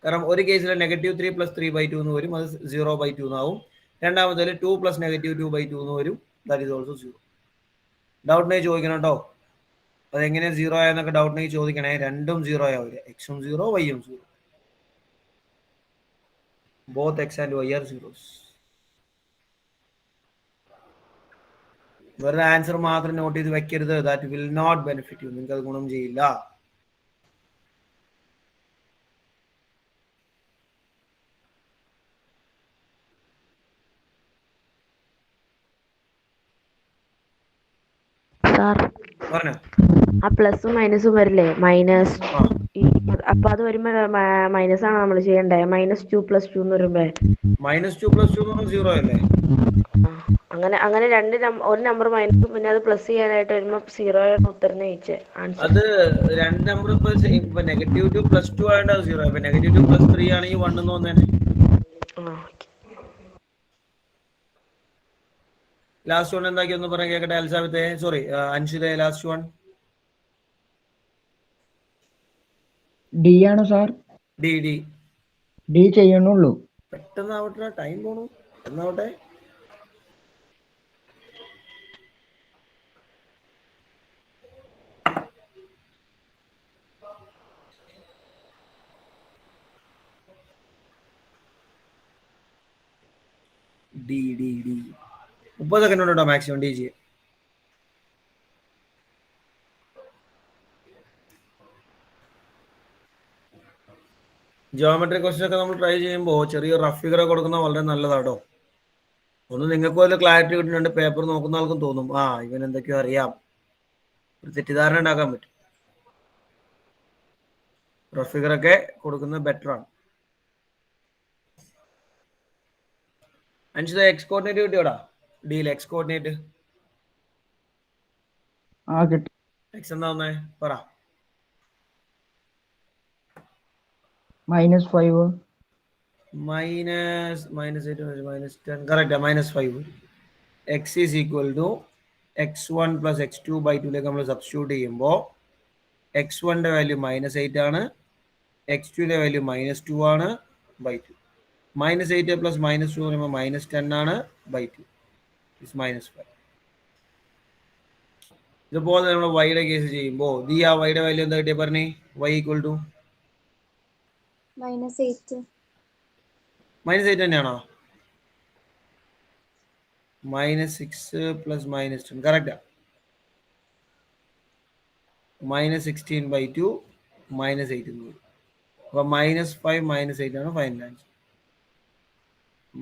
കാരണം ഒരു കേസിൽ -3 + 3/2 എന്ന് വരും. അത് 0/2 എന്നാവും. രണ്ടാമത്തേൽ 2 + -2/2 എന്ന് വരും. That is also 0. ഡൗട്ടിനെ ചോദിക്കണം കേട്ടോ. അതെങ്ങനെ 0 ആയെന്നൊക്കെ ഡൗട്ടിനെ ചോദിക്കണേ. രണ്ടും 0 ആവില്ല. എക്സും 0 വൈയും 0. ബോത്ത് x and y are zeros. വെറുതെ ആൻസർ മാത്രം നോട്ട് ചെയ്ത് വെക്കരുത്. That will not benefit you. നിങ്ങൾക്ക് അത് ഗുണം ചെയ്യില്ല. പറഞ്ഞോ. ആ പ്ലസും മൈനസും വരില്ലേ? മൈനസ് അപ്പൊ അത് വരുമ്പോ മൈനസ് ആണ് നമ്മൾ ചെയ്യണ്ടേ? -2 + 2 എന്ന് വരുമ്പോ -2 + 2 എന്ന് 0 അല്ലേ? അങ്ങനെ ഒരു നമ്പർ മൈനസും പിന്നെ അത് പ്ലസ് ചെയ്യാനായിട്ട് വരുമ്പോ 0 ആണ് ഉത്തരം ജയിച്ചേ. അത് രണ്ട് നമ്പർ ഇപ്പൊ -2 + 2 ആയതുകൊണ്ട് അത് 0. ഇപ്പൊ -2 + 3 ആണെങ്കിൽ 1 എന്ന് വന്നേനെ. ലാസ്റ്റ് വൺ എന്താക്കി ഒന്ന് പറയാൻ കേക്കട്ടെ. അൽസാബത്തെ സോറി അൻഷിതേ ലാസ്റ്റ് വൺ ഡി ആണോ സാർ? ഡി ചെയ്യണുള്ളൂ. പെട്ടെന്നാവട്ടെ. ടൈം പോണു. പെട്ടെന്നാവട്ടെ. ഡി 30 സെക്കൻഡ് ഉണ്ടോ മാക്സിമം ഡി ചെയ്യാൻ? ജിയോമെട്രി ക്വസ്റ്റ്യൻ ഒക്കെ നമ്മൾ ട്രൈ ചെയ്യുമ്പോൾ ചെറിയ റഫ് ഫിഗർ കൊടുക്കുന്നത് വളരെ നല്ലതാട്ടോ. ഒന്ന് നിങ്ങൾക്കും അതിൽ ക്ലാരിറ്റി കിട്ടുന്നുണ്ട്, പേപ്പർ നോക്കുന്ന ആൾക്കും തോന്നും ആ ഇവൻ എന്തൊക്കെയോ അറിയാം, ഒരു തെറ്റിദ്ധാരണ ഉണ്ടാക്കാൻ പറ്റും. റഫ് ഫിഗർ ഒക്കെ കൊടുക്കുന്നത് ബെറ്റർ ആണ്. അഞ്ച് എക്സ് കോർഡിനേറ്റ് കിട്ടിയോടാ? ഡിയിൽ എക്സ് കോർഡിനേറ്റ് കിട്ടി. എക്സ് എന്താ വന്നേ പറ. -5 -8 -10 കറക്റ്റാ, -5. X is equal to x1 + x2/2 നമ്മൾ സബ്സ്റ്റിറ്റ്യൂട്ട് ചെയ്യുമ്പോൾ x1ന്റെ വാല്യൂ -8 ആണ്, x2ന്റെ വാല്യൂ -2 ആണ് /2. -8 + -2 പറയുമ്പോൾ -10 ആണ് /2 ഇസ് -5. ഇതുപോലെ നമ്മൾ വൈയുടെ കേസ് ചെയ്യുമ്പോൾ ആ വൈയുടെ വാല്യൂ എന്താ കിട്ടിയ പറഞ്ഞേ? y ഈക്വൽ ടു -8 -8 തന്നെയാണോ? -6 + -10 കറക്റ്റാ. -16/2 -8 എന്ന് വരും. അപ്പൊ -5 -8 ആണ് ഫൈനൽ ആൻസർ.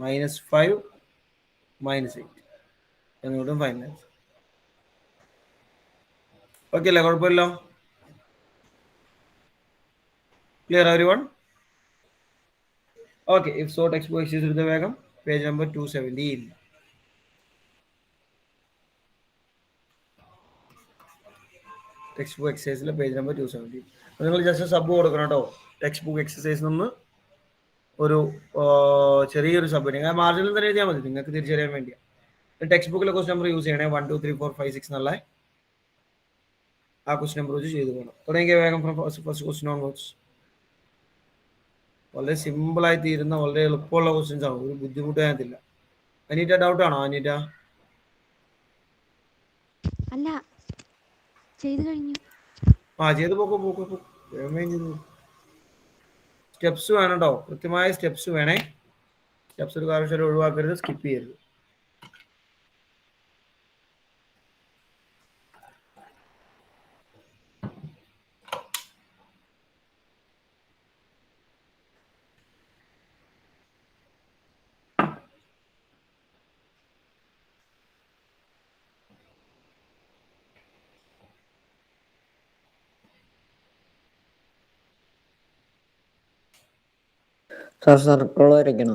-5 -8 എന്നുകൂടും ഫൈനൽ ആൻസർ. ഓക്കെ അല്ലേ? കുഴപ്പമില്ലോ? Clear everyone? Okay. If so textbook exercise എടുത്ത വേഗം പേജ് നമ്പർ 217. ടെക്സ്റ്റ് ബുക്ക് എക്സസൈസിലെ പേജ് നമ്പർ 217. നിങ്ങൾ ജസ്റ്റ് സബ് കൊടുക്കണം കേട്ടോ. ടെക്സ്റ്റ് ബുക്ക് എക്സസൈസ് നിന്ന് ഒരു ചെറിയൊരു സബ് നിങ്ങൾ മാർജിനിൽ തന്നെ എഴുതിയാൽ മതി, നിങ്ങൾക്ക് തിരിച്ചറിയാൻ വേണ്ടിയാണ്. ടെക്സ്റ്റ് ബുക്കിലെ ക്വസ്റ്റ് നമ്പർ യൂസ് ചെയ്യണേ 1 2 3 4 5 6 എന്നുള്ള ആ ക്വസ്റ്റ് നമ്പർ വെച്ച് ചെയ്ത് പോകണം. തുടങ്ങിയ വേഗം ഫസ്റ്റ് ക്വസ്റ്റ്യൻ ഓൺവേർഡ്സ്. വളരെ സിമ്പിളായി തീരുന്ന വളരെ എളുപ്പമുള്ള ക്വസ്റ്റ്യൻസ് ആണ്, ഒരു ബുദ്ധിമുട്ട് അതിനകത്തില്ല. അനീറ്റ ഡൗട്ട് ആണോ അനീറ്റ? അല്ല, ചെയ്തു കഴിഞ്ഞു. ചെയ്ത് പോക്കോ. സ്റ്റെപ്സ് വേണം കേട്ടോ, കൃത്യമായ സ്റ്റെപ്സ് വേണേ. സ്റ്റെപ്സ് ഒരു കാരണവശാലും ഒഴിവാക്കരുത്, സ്കിപ്പ് ചെയ്യരുത്. സർക്കിൾ വരയ്ക്കണോ?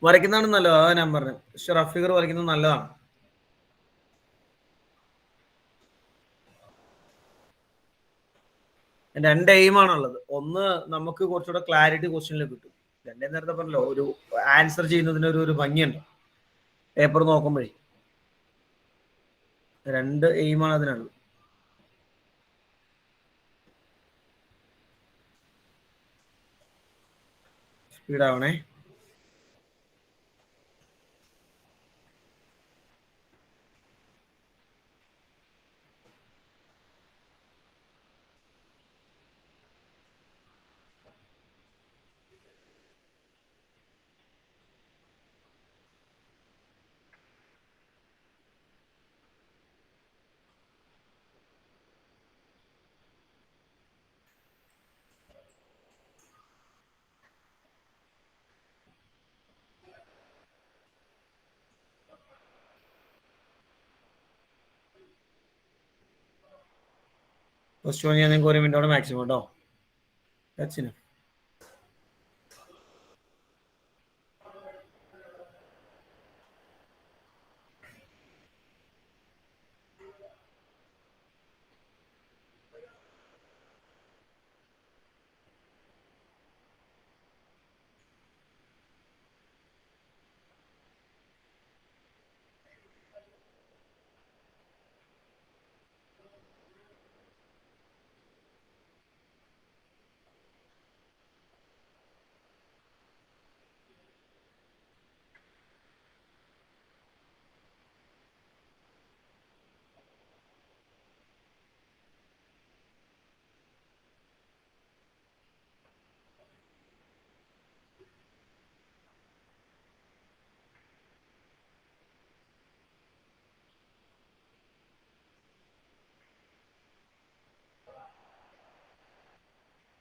വരയ്ക്കുന്നതാണ് നല്ലത്, അതാ ഞാൻ പറഞ്ഞത്. പക്ഷെ റഫ് ഫിഗർ വരയ്ക്കുന്നത് നല്ലതാണ്. രണ്ട് എയിമാണുള്ളത്. ഒന്ന്, നമുക്ക് കുറച്ചുകൂടെ ക്ലാരിറ്റി ക്വസ്റ്റ്യനിൽ കിട്ടും. രണ്ടേ നേരത്തെ പറഞ്ഞല്ലോ, ഒരു ആൻസർ ചെയ്യുന്നതിന് ഒരു ഭംഗിയുണ്ട് പേപ്പർ നോക്കുമ്പോഴേ. രണ്ട് എയിമാണ് അതിനുള്ളത്. സ്പീഡാവണേ. ഫസ്റ്റ് ഞാൻ നിങ്ങൾക്ക് 1 മിനിറ്റോടെ മാക്സിമം കേട്ടോ. That's enough.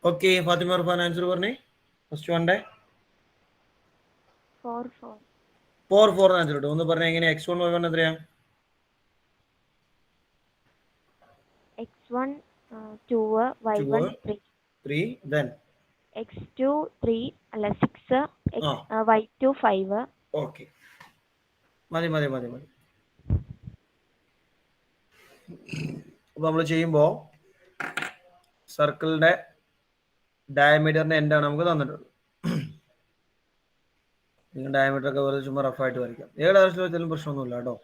Okay, Fathima Irfan answer പറഞ്ഞേ. First one day 4 4. 4 4 ആൻസർ കിട്ടും. ഒന്ന് പറഞ്ഞാൽ എങ്ങനെ x1 y1 എത്രയാ? x1 2, y1 3. 3 then x2 3 അല്ല 6, y2 5. ഓക്കെ, മതി മതി മതി മതി. അപ്പോൾ നമ്മൾ ചെയ്യുമ്പോൾ സർക്കിളിന്റെ ഡയമീറ്ററിന്റെ എൻഡാണ് നമുക്ക് തന്നിട്ടുള്ളത്. നിങ്ങൾ ഡയമീറ്റർ ഒക്കെ വെറുതെ ചുമ്മാ റഫായിട്ട് വരയ്ക്കാം. ഏത് ആവശ്യം വെച്ചാലും പ്രശ്നമൊന്നുമില്ല കേട്ടോ.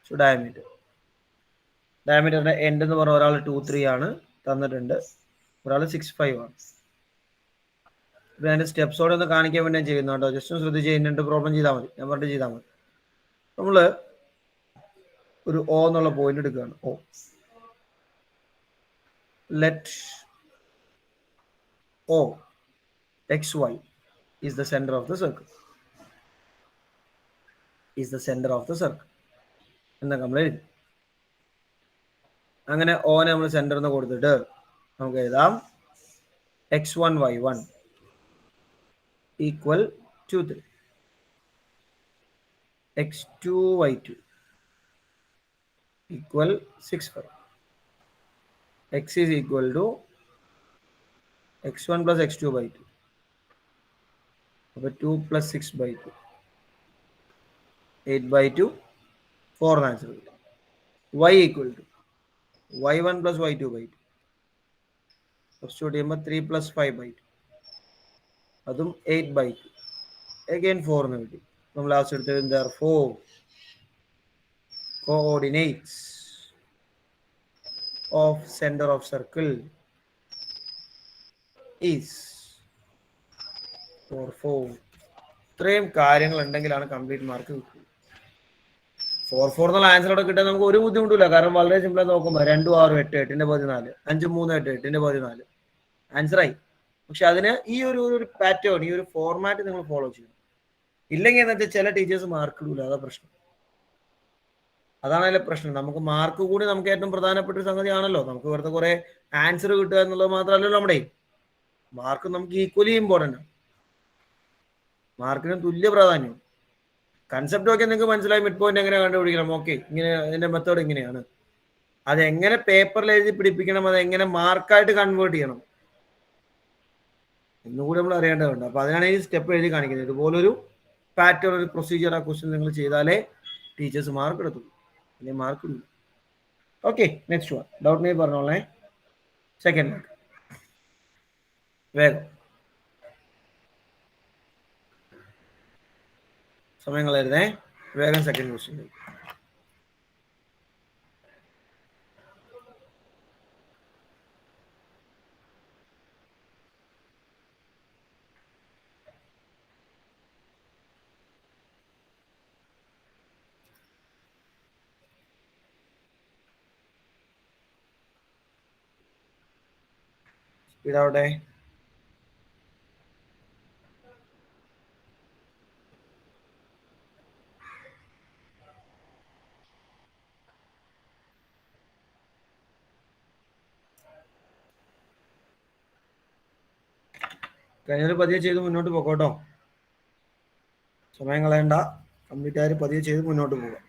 സോ ഡയമീറ്ററിന്റെ എൻഡ് എന്ന് പറഞ്ഞ ഒരാൾ 2 3 ആണ് തന്നിട്ടുണ്ട്, ഒരാൾ 6 5 ആണ്. ഇപ്പം അതിൻ്റെ സ്റ്റെപ്സോടെ ഒന്ന് കാണിക്കാൻ വേണ്ടി ഞാൻ ചെയ്യുന്നു കേട്ടോ. ജസ്റ്റ് ഒന്ന് ശ്രദ്ധിച്ച് കഴിഞ്ഞിട്ട് പ്രോബ്ലം ചെയ്താൽ മതി, ഞാൻ പറഞ്ഞിട്ട് ചെയ്താൽ മതി. നമ്മൾ ഒരു O എന്നുള്ള പോയിന്റ് എടുക്കുകയാണ്. O let O XY is the center of the circle. Is the center of the circle എന്നൊക്കെ നമ്മൾ എഴുതി. അങ്ങനെ ഓനെ നമ്മൾ സെന്റർ എന്ന് കൊടുത്തിട്ട് നമുക്ക് എഴുതാം x1 y1 equal 2 3, x2 y2 equal 6 5, x is equal to x1 plus x2 by 2. അപ്പോൾ 2 plus 6 by 2 8 by 2 4 ആൻസർ കിട്ടും. y equal to y1 plus y2 by 2. Substitute ചെയ്യുമ്പോൾ 3 plus 5 by 2, അതും 8 by 2. അഗൈൻ 4 എന്ന് കിട്ടി. നമ്മൾ ലാസ്റ്റ് എടുത്തത് therefore coordinates of center of circle is 4 4. ഇത്രയും കാര്യങ്ങൾ ഉണ്ടെങ്കിലാണ് കംപ്ലീറ്റ് മാർക്ക് കിട്ടുന്നത്. 4 4 എന്നുള്ള ആൻസർ അവിടെ കിട്ടാൻ നമുക്ക് ഒരു ബുദ്ധിമുട്ടില്ല. കാരണം വളരെ സിമ്പിളായി നോക്കുമ്പോൾ 2 6 8 8 14 5 3 8 8 14 ആൻസറായി. പക്ഷെ അതിന് ഈ ഒരു പാറ്റേൺ, ഈ ഒരു ഫോർമാറ്റ് നിങ്ങൾ ഫോളോ ചെയ്യണം. ഇല്ലെങ്കിൽ എന്താ വെച്ചാൽ ചില ടീച്ചേഴ്സ് മാർക്ക് ഇടൂല, അതാ പ്രശ്നം. അതാണ് അതിലെ പ്രശ്നം. നമുക്ക് മാർക്ക് കൂടി നമുക്ക് ഏറ്റവും പ്രധാനപ്പെട്ട ഒരു സംഗതിയാണല്ലോ. നമുക്ക് വെറുതെ കുറെ ആൻസർ കിട്ടുക എന്നുള്ളത് മാത്രമല്ലല്ലോ നമ്മുടെ മാർക്ക്. നമുക്ക് ഈക്വലി ഇമ്പോർട്ടൻ്റ് ആണ്. മാർക്കിന് തുല്യ പ്രാധാന്യം. കൺസെപ്റ്റ് ഒക്കെ നിങ്ങൾക്ക് മനസ്സിലായി, മിഡ് പോയിന്റ് എങ്ങനെ കണ്ടുപിടിക്കണം, ഓക്കെ, ഇങ്ങനെ അതിന്റെ മെത്തേഡ് ഇങ്ങനെയാണ്. അതെങ്ങനെ പേപ്പറിൽ എഴുതി പിടിപ്പിക്കണം, അതെങ്ങനെ മാർക്കായിട്ട് കൺവേർട്ട് ചെയ്യണം എന്നുകൂടി നമ്മൾ അറിയേണ്ടതുണ്ട്. അപ്പൊ അതിനാണ് ഈ സ്റ്റെപ്പ് എഴുതി കാണിക്കുന്നത്. ഇതുപോലൊരു പാറ്റേൺ, ഒരു പ്രൊസീജിയർ ആ ക്വസ്റ്റ്യൻ നിങ്ങൾ ചെയ്താലേ ടീച്ചേഴ്സ് മാർക്ക് എടുത്തുള്ളൂ, അല്ലെങ്കിൽ മാർക്ക് ഇല്ല. Okay, next one. ഡൗട്ട് നീ പറഞ്ഞോളേ. സെക്കൻഡ് മാർക്ക് വേഗം സമയം കളയരുതേ, വേഗം സെക്കൻഡ് ക്വസ്റ്റ്യൻ. സ്പീഡാവട്ടെ. കഴിഞ്ഞൊരു പതിയെ ചെയ്ത് മുന്നോട്ട് പോകട്ടോ. സമയം കളയണ്ട, കംപ്ലീറ്റ് ആയി പതിയെ ചെയ്ത് മുന്നോട്ട് പോകാം.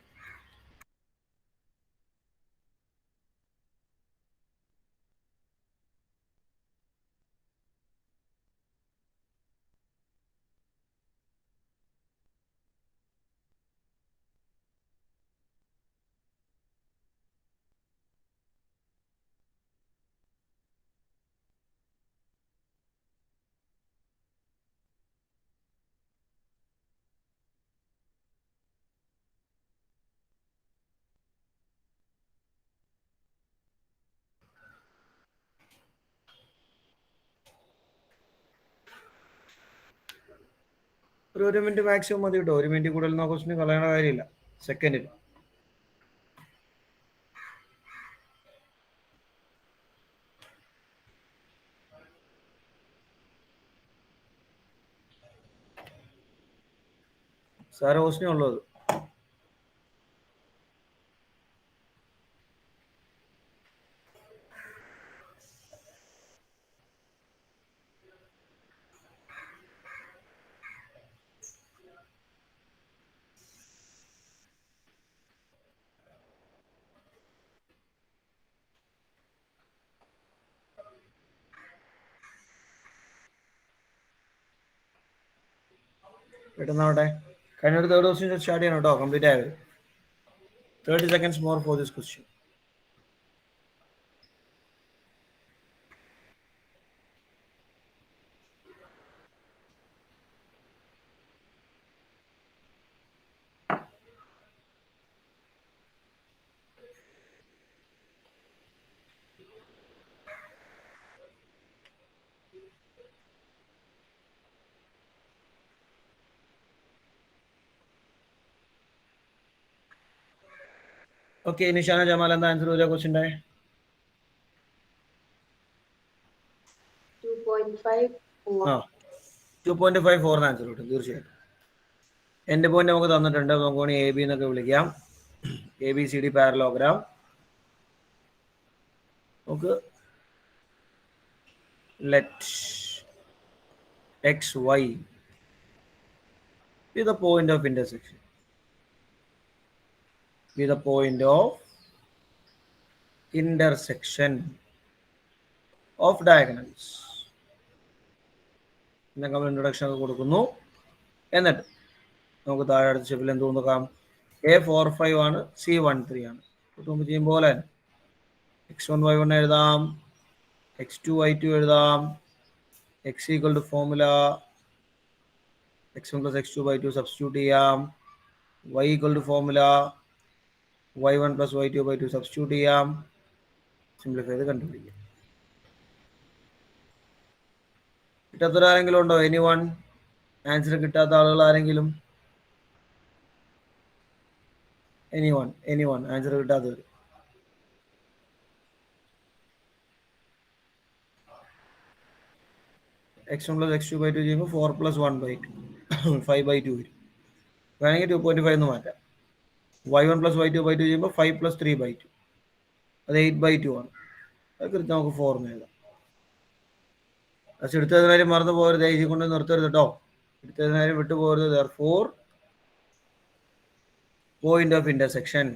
ഒരു മിനിറ്റ് മാക്സിമം മതി കേട്ടോ. 1 മിനിറ്റ് കൂടുതൽ ക്വസ്റ്റിന് കളയേണ്ട കാര്യമില്ല. സെക്കൻഡിൽ സാറ് ക്വസ്റ്റിനേ ഉള്ളത്. പെട്ടെന്നാവട്ടെ. കഴിഞ്ഞ തേർഡ് ക്വസ്റ്റ്യൻ സ്റ്റാർട്ട് ചെയ്യണം കേട്ടോ, കംപ്ലീറ്റ് ആയത്. 30 seconds more for this question. Okay, Nishana Jamal എന്താ ആൻസർ വരിക ക്വസ്റ്റിൻ്റെ? 2.54 ആൻസർ കിട്ടും തീർച്ചയായിട്ടും. എൻ്റെ പോയിന്റ് നമുക്ക് തന്നിട്ടുണ്ട്. നമുക്ക് വേണമെങ്കിൽ എ ബി എന്നൊക്കെ വിളിക്കാം. ABCD parallelogram. നമുക്ക് let XY be the point of intersection. Be the point of intersection of diagonals. നമ്മൾ ഇൻട്രൊഡക്ഷൻ ഒക്കെ കൊടുക്കുന്നു. എന്നിട്ട് നമുക്ക് താഴെ അടുത്ത സ്റ്റെപ്പിൽ എന്ത് നോക്കാം? A45 ആണ്, C13 ആണ്. മുമ്പ് ചെയ്യുമ്പോൾ പോലെ X1Y1 എഴുതാം, X2Y2 എഴുതാം, X equal to formula X1 plus X2/2 substitute ചെയ്യാം, Y equal to formula Y1 plus Y2/2 substitute ചെയ്യാം, സിംപ്ലിഫൈ ചെയ്ത് കണ്ടുപിടിക്കാം. കിട്ടാത്ത ആരെങ്കിലും ഉണ്ടോ? എനിവൺ? ആൻസർ കിട്ടാത്ത ആളുകൾ ആരെങ്കിലും? Anyone answer കിട്ടാത്തവർ? X1 plus X2/2 ചെയ്യുമ്പോൾ 4 plus 1/2 5/2 വരും. വേണമെങ്കിൽ 2.5 എന്ന് മാറ്റാം. Y1 plus Y2/2 ചെയ്യുമ്പോൾ 5 plus 3/2 അത് 8/2 ആണ്. അത് കൃത്യം നമുക്ക് 4 എന്ന് എഴുതാം. പക്ഷെ എടുത്തതിനാലും മറന്നു പോകരുത്, എഴുതി കൊണ്ട് നിർത്തരുത് കേട്ടോ. എടുത്തതിനാലും വിട്ടുപോകരുത്. therefore point of intersection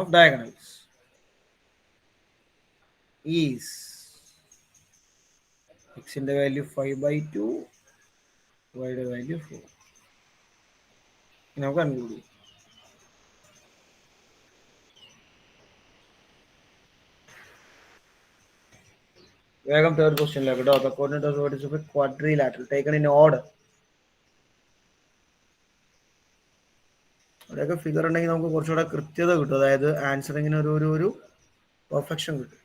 of diagonals is X ന്റെ വാല്യൂ 5/2, Y യുടെ വാല്യൂ 4. നമുക്ക് കണ്ടുപിടി. വേഗം തേർഡ് ക്വസ്റ്റ്യനിലേക്ക് കേട്ടോ. The coordinate of the vertex of a quadrilateral taken in order. അവിടെയൊക്കെ ഫിഗർ ഉണ്ടെങ്കിൽ നമുക്ക് കുറച്ചുകൂടെ കൃത്യത കിട്ടും. അതായത് ആൻസറിങ്ങിന് ഒരു പെർഫെക്ഷൻ കിട്ടും.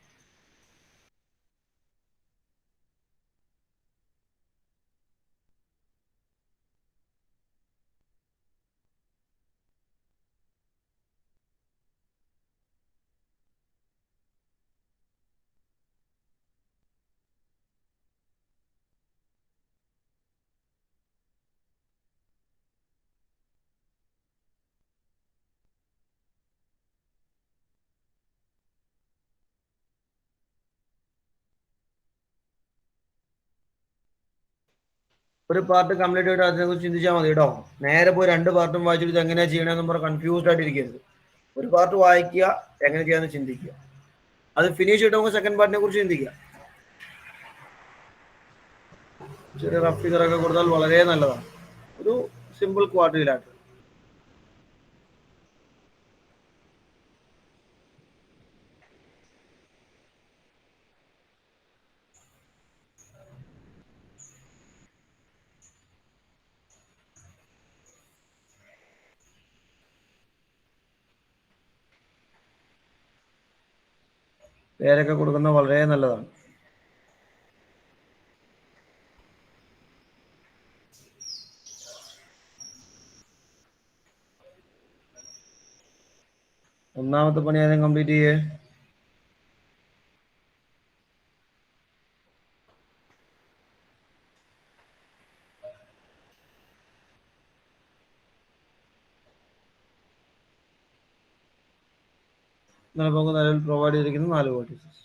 ഒരു പാർട്ട് കംപ്ലീറ്റ് ആയിട്ട് അതിനെക്കുറിച്ച് ചിന്തിച്ചാൽ മതി കേട്ടോ. നേരെ പോയി 2 പാർട്ടും വായിച്ചിട്ട് എങ്ങനെയാണ് ചെയ്യണമെന്ന് പറഞ്ഞാൽ കൺഫ്യൂസ്ഡ് ആയിട്ടിരിക്കരുത്. ഒരു പാർട്ട് വായിക്കുക, എങ്ങനെ ചെയ്യാമെന്ന് ചിന്തിക്കുക. അത് ഫിനിഷ് ചെയ്തിട്ട് നമുക്ക് സെക്കൻഡ് പാർട്ടിനെ കുറിച്ച് ചിന്തിക്കുക. ചെറിയ റഫ് ഫിഗറൊക്കെ കൊടുത്താൽ വളരെ നല്ലതാണ്. ഒരു സിമ്പിൾ ക്വാഡ്രിലാറ്ററൽ. പേരൊക്കെ കൊടുക്കുന്നത് വളരെ നല്ലതാണ്. ഒന്നാമത്തെ പണി ആദ്യം കംപ്ലീറ്റ് ചെയ്യേ. നമുക്ക് നിലവിൽ പ്രൊവൈഡ് ചെയ്തിരിക്കുന്ന 4 വേർട്ടീസസ്.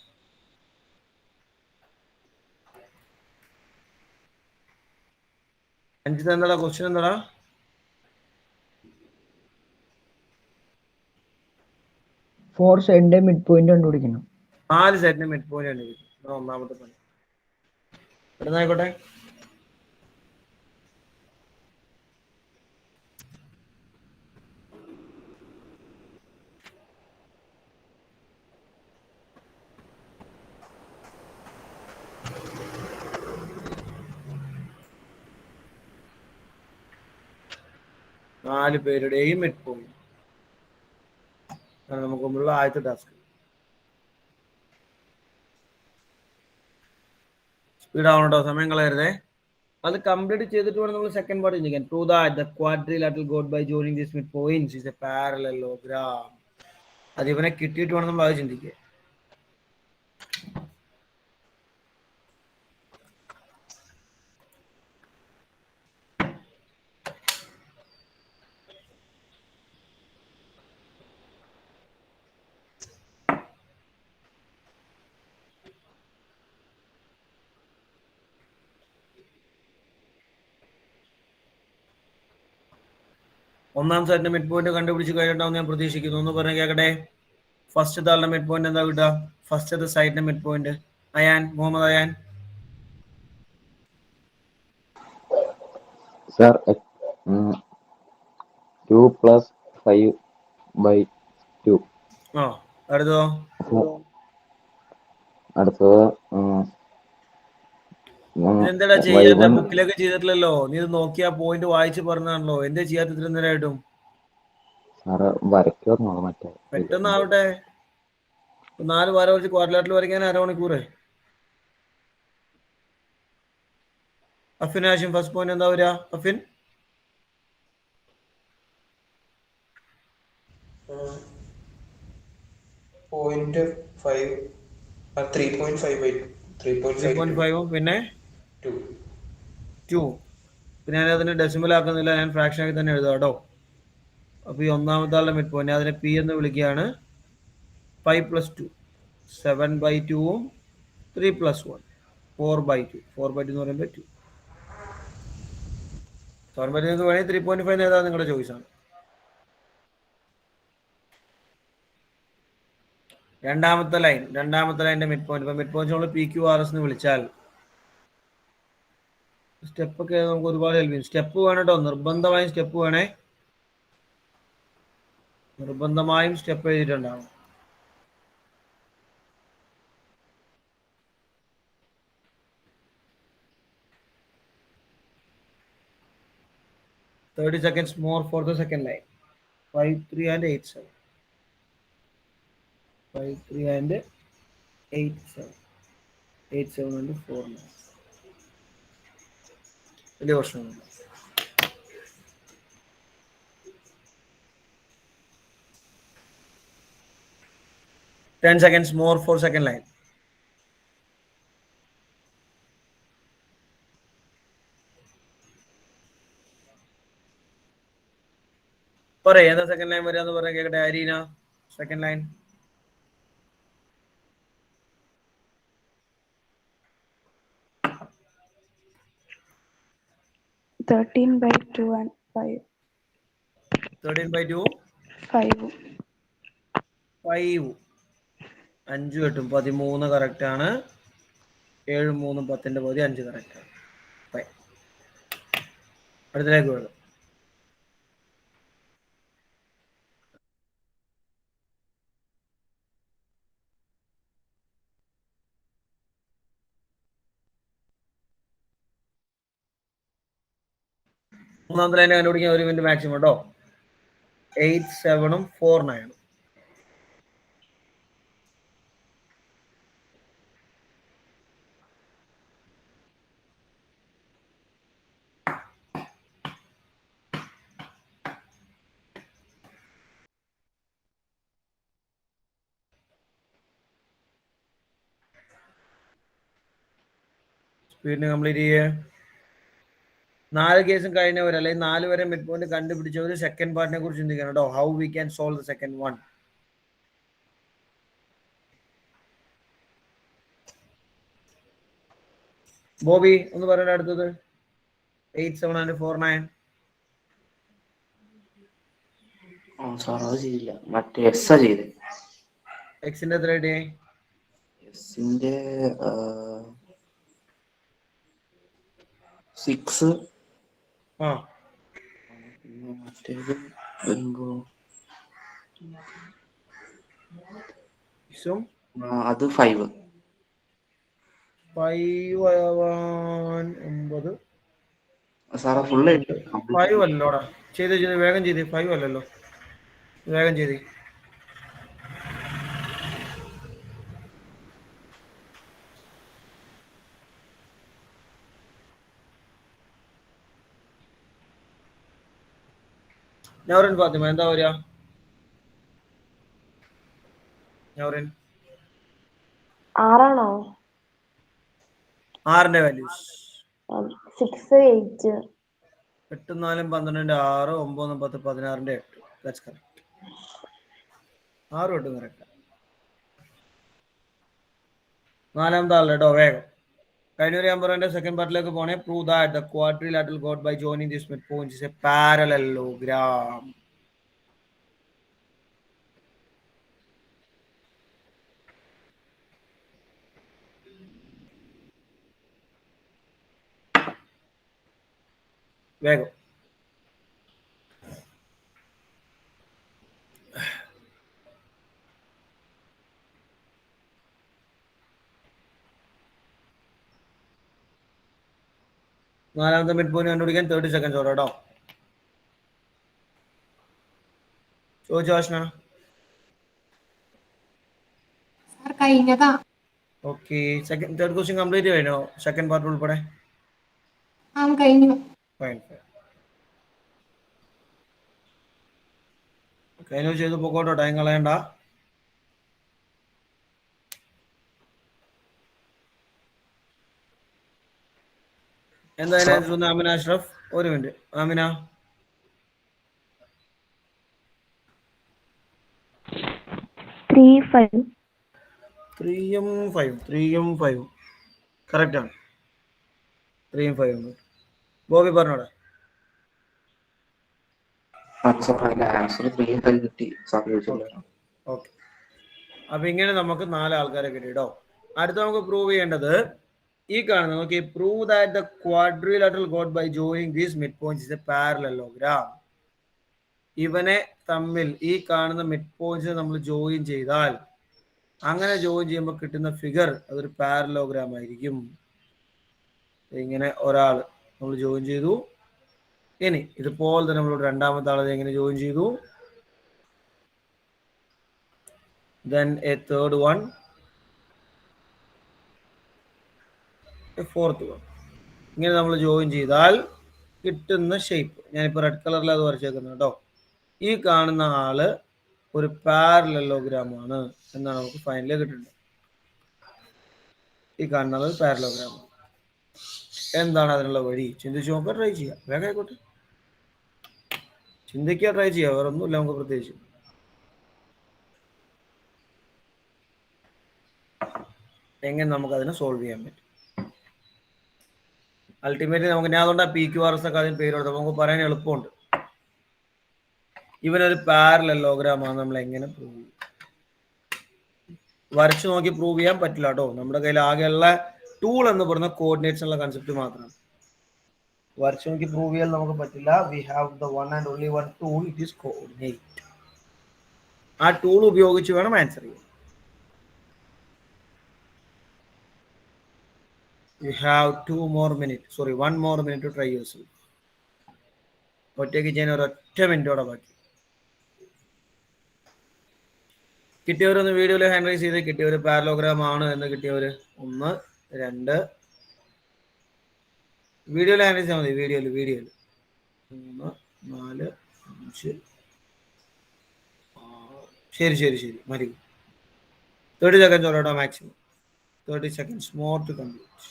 അഞ്ചിത് എന്താടാ ക്വസ്റ്റ്യൻ? എന്താടാ? ഫോർ സൈഡിന്റെ മിഡ് പോയിന്റ് കണ്ടുപിടിക്കണം. 4 സൈഡിന്റെ മിഡ് പോയിന്റ് കണ്ടുപിടിക്കണം. ഒന്നാമത്തെ പണി. ഇടുന്നായിക്കോട്ടെ. നാല് പേരുടെയും മിഡ് പോയിന്റ് നമുക്ക് മുമ്പുള്ള ആദ്യത്തെ ടാസ്ക്. സ്പീഡ് ആവണോ, സമയം കളയരുതേ. അത് കംപ്ലീറ്റ് ചെയ്തിട്ട് വേണം നമ്മൾ സെക്കൻഡ് പാർട്ട് ചിന്തിക്കാൻ. Prove that the quadrilateral got by joining these midpoints is a parallelogram. അത് ഇവനെ കിട്ടിയിട്ട് വേണം നമ്മൾ അത് ചിന്തിക്കുക. ഒന്നാം സൈഡിന്റെ മിഡ് പോയിന്റ് കണ്ടുപിടിച്ച് കഴിഞ്ഞിട്ടാവും ഞാൻ പ്രതീക്ഷിക്കുന്നു. ഒന്ന് പറഞ്ഞ് കേൾക്കട്ടെ. ഫസ്റ്റ് ആളുടെ മിഡ് പോയിന്റ് എന്താ കിട്ടുക? ഫസ്റ്റ് സൈഡിന്റെ mid point. Ayaan, Muhammad Ayaan. Sir 2 + 5/2. ആ, അടുത്തതോ? അടുത്തത് എന്താ ചെയ്യാത്ത? ബുക്കിലൊക്കെ ചെയ്തിട്ടില്ലല്ലോ. നീ ഇത് നോക്കിയാ പോയിന്റ് വായിച്ച് പറഞ്ഞാണല്ലോ. എന്താ ചെയ്യാത്ത ഇത്ര നേരമായിട്ടും? മറ്റേ പെട്ടെന്നാവട്ടെ. 4 വര വെച്ച് ക്വാഡ്രിലാറ്ററൽ വരയ്ക്കാൻ അരമണിക്കൂറ്. അഫിൻ ആശിം, ഫസ്റ്റ് പോയിന്റ് എന്താ വരിക? അഫിൻ 3.5 പിന്നെ 2. പിന്നെ ഞാൻ അതിന് ഡെസിമൽ ആക്കുന്നില്ല, ഞാൻ ഫ്രാക്ഷൻ ആക്കി തന്നെ എഴുതാം കേട്ടോ. അപ്പൊ ഈ ഒന്നാമത്തെ ആളുടെ മിഡ് പോയിന്റ് അതിനെ പി എന്ന് വിളിക്കുകയാണ്. 5 + 2 7/2 3 + 1 4/2. 4/2 എന്ന് പറയുമ്പോൾ 2. 7/2 വേണമെങ്കിൽ 3.5 ഏതാ നിങ്ങളുടെ ചോയ്സാണ്. രണ്ടാമത്തെ ലൈനിന്റെ മിഡ് പോയിന്റ്. ഇപ്പൊ മിഡ് പോയിന്റ് നമ്മൾ PQRS എന്ന് വിളിച്ചാൽ സ്റ്റെപ്പ് ഒക്കെ നമുക്ക് ഒരുപാട് ഹെൽപ്പ് ചെയ്യും. സ്റ്റെപ്പ് വേണം കേട്ടോ, നിർബന്ധമായും സ്റ്റെപ്പ് വേണേ. നിർബന്ധമായും step എഴുതിയിട്ടുണ്ടാവും. "30 seconds more for the second line. 5, 3 and 8, 7. 5, 3 and 8, 7. 8, 7 and 4, 9. വലിയ പ്രശ്നമൊന്നുമില്ല. "10 seconds more for second line. പറയാ ഏതാ സെക്കൻഡ് ലൈൻ വരാന്ന് പറയാൻ കേട്ടെ. Areena, second line. Thirteen by 2 and 5. 13/2 5. 5. 5 8 13 correct ആണ്. 7 3 10ന്റെ പകുതി 5 കറക്റ്റ് ആണ്. അടുത്തലേക്ക് വേണം. മൂന്നാമത്തെ ലൈനെ കണ്ടുപിടിക്കാൻ 1 മിനിറ്റ് മാക്സിമം കേട്ടോ. 8 7 4 9. സ്പീഡിന് കംപ്ലീറ്റ് ചെയ്യേ. 4 കേസും കഴിഞ്ഞവർ അല്ലെങ്കിൽ 4 വരെ മിഡ് പോയിന്റ് കണ്ടുപിടിച്ചവർ സെക്കൻഡ് പാർട്ടിനെ കുറിച്ച് ചിന്തിക്കണം കേട്ടോ. How we can solve the second one. Bobby ഒന്ന് പറയണ അടുത്തത്. 8 7 and 4 9. സാർ അത് ചെയ്തില്ല, മറ്റേ എസ് ആ ചെയ്ത്. എക്സിന്റെ എത്ര കിട്ടിയേ? എസിന്റെ 6 ആ പിന്നെ മറ്റേത് വരുമ്പോ ഇസും അത് 5. 5 ആവാൻ 9 സാറേ ഫുള്ള് 5 അല്ലോടാ. ചെയ്ത് വേഗം ചെയ്ത്. 5 അല്ലല്ലോ, വേഗം ചെയ്ത്. നൗറിൻ ഫാത്തിമ എന്താ പറയാ? നൗറിൻ 6 6ന്റെ വാല്യൂസ് 6 8 8 4 12 6 9 10 16ന്റെ 8. That's correct. 6 8 കറക്റ്റ്. 4ാമത്തെ ആള് കേട്ടോ, വേഗം. കഴിഞ്ഞ ഞാൻ പറയുന്നത് സെക്കൻഡ് പാർട്ടിലേക്ക് പോണേ. Prove that the quadrilateral got by joining this mid points is a parallelogram. വേഗം. നാലാമത്തെ മിഡ് പോയിന്റ് കണ്ടുപിടിക്കാൻ 30 സെക്കൻഡ്സ് ഓരോ കേട്ടോ. ചോദിച്ചോഷ്ണ. കഴിഞ്ഞതാ. ഓക്കെ, തേർഡ് ക്വസ്റ്റ്യൻ കംപ്ലീറ്റ് കഴിഞ്ഞോ? സെക്കൻഡ് പാർട്ട് ഉൾപ്പെടെ കഴിഞ്ഞു. ഫൈൻ. കഴിഞ്ഞ ചെയ്ത് പോക്കോട്ടോ, ടൈം കളയണ്ട. എന്തായാലും ആമിന അഷ്റഫ്, ഒരു മിനിറ്റ്. ആമിന 3 5 3 5 കറക്റ്റ് ആണ്. 3 5. ബോബി പറഞ്ഞോടെ. ആൻസർ 3 5 കിട്ടി. ഓക്കെ, അപ്പൊ ഇങ്ങനെ നമുക്ക് 4 ആൾക്കാരെ കിട്ടിട്ടോ. അടുത്ത നമുക്ക് പ്രൂവ് ചെയ്യേണ്ടത് ഈ കാണുന്നത്. Okay, prove that the quadrilateral got by joining these mid points is a parallelogram. ഇവനെ തമ്മിൽ ഈ കാണുന്ന മിഡ് പോയിന്റ്സ് നമ്മൾ ജോയിൻ ചെയ്താൽ, അങ്ങനെ ജോയിൻ ചെയ്യുമ്പോൾ കിട്ടുന്ന ഫിഗർ അതൊരു പാരലോഗ്രാം ആയിരിക്കും. ഇങ്ങനെ ഒരാൾ നമ്മൾ ജോയിൻ ചെയ്തു. ഇനി ഇതുപോലെ തന്നെ നമ്മൾ രണ്ടാമത്തെ ആളെ എങ്ങനെ ജോയിൻ ചെയ്തു. then a third one, a fourth one. ഇങ്ങനെ നമ്മൾ ജോയിൻ ചെയ്താൽ കിട്ടുന്ന ഷേപ്പ് ഞാനിപ്പോൾ റെഡ് കളറിൽ അത് വരച്ചേക്കുന്നത് കേട്ടോ. ഈ കാണുന്ന ആള് ഒരു പാരലലോഗ്രാം ആണ് എന്നാണ് നമുക്ക് ഫൈനലിൽ കിട്ടുന്നത്. ഈ കാണുന്ന ആള് പാരലലോഗ്രാം. എന്താണ് അതിനുള്ള വഴി? ചിന്തിച്ച് നോക്കുക, ട്രൈ ചെയ്യുക. വേഗം ആയിക്കോട്ടെ, ചിന്തിക്കുക, ട്രൈ ചെയ്യുക. വേറെ ഒന്നുമില്ല നമുക്ക് പ്രത്യേകിച്ച്. എങ്ങനെ നമുക്ക് അതിനെ സോൾവ് ചെയ്യാൻ പറ്റും? അൾട്ടിമേറ്റ്ലി നമുക്ക്, ഞാൻ അതുകൊണ്ട് PQRS ഒക്കെ അതിന് പേര് കൊടുത്തത് നമുക്ക് പറയാൻ എളുപ്പമുണ്ട്. ഇവനൊരു പാരലലോഗ്രാം ആണ്. നമ്മൾ എങ്ങനെ പ്രൂവ് ചെയ്യും? വരച്ചു നോക്കി പ്രൂവ് ചെയ്യാൻ പറ്റില്ല കേട്ടോ. നമ്മുടെ കയ്യിൽ ആകെയുള്ള ടൂൾ എന്ന് പറയുന്ന കോർഡിനേറ്റ്സ് ഉള്ള കൺസെപ്റ്റ് മാത്രമാണ്. വരച്ചു നോക്കി പ്രൂവ് ചെയ്യാൻ നമുക്ക് പറ്റില്ല. We have the one and only one tool, it is coordinate. ആ ടൂൾ ഉപയോഗിച്ച് വേണം ആൻസർ ചെയ്യാൻ. You have 2 more minutes. Sorry, 1 more minute to try yourself. ഒറ്റയ്ക്ക് ചെയ്യാൻ ഒരൊറ്റ മിനിറ്റോടെ ബാക്കി. കിട്ടിയവരൊന്ന് വീഡിയോയിൽ ഹാൻഡ് റൈസ് ചെയ്ത്. കിട്ടിയവർ പാരലോഗ്രാം ആണ് എന്ന് കിട്ടിയവർ 1 2. വീഡിയോയിൽ ഹാൻഡ് റൈസ് ചെയ്താൽ മതി. വീഡിയോയിൽ 3 4 5. ശരി മതി. 30 seconds ഓരോട്ടോ maximum. 30 seconds more to complete.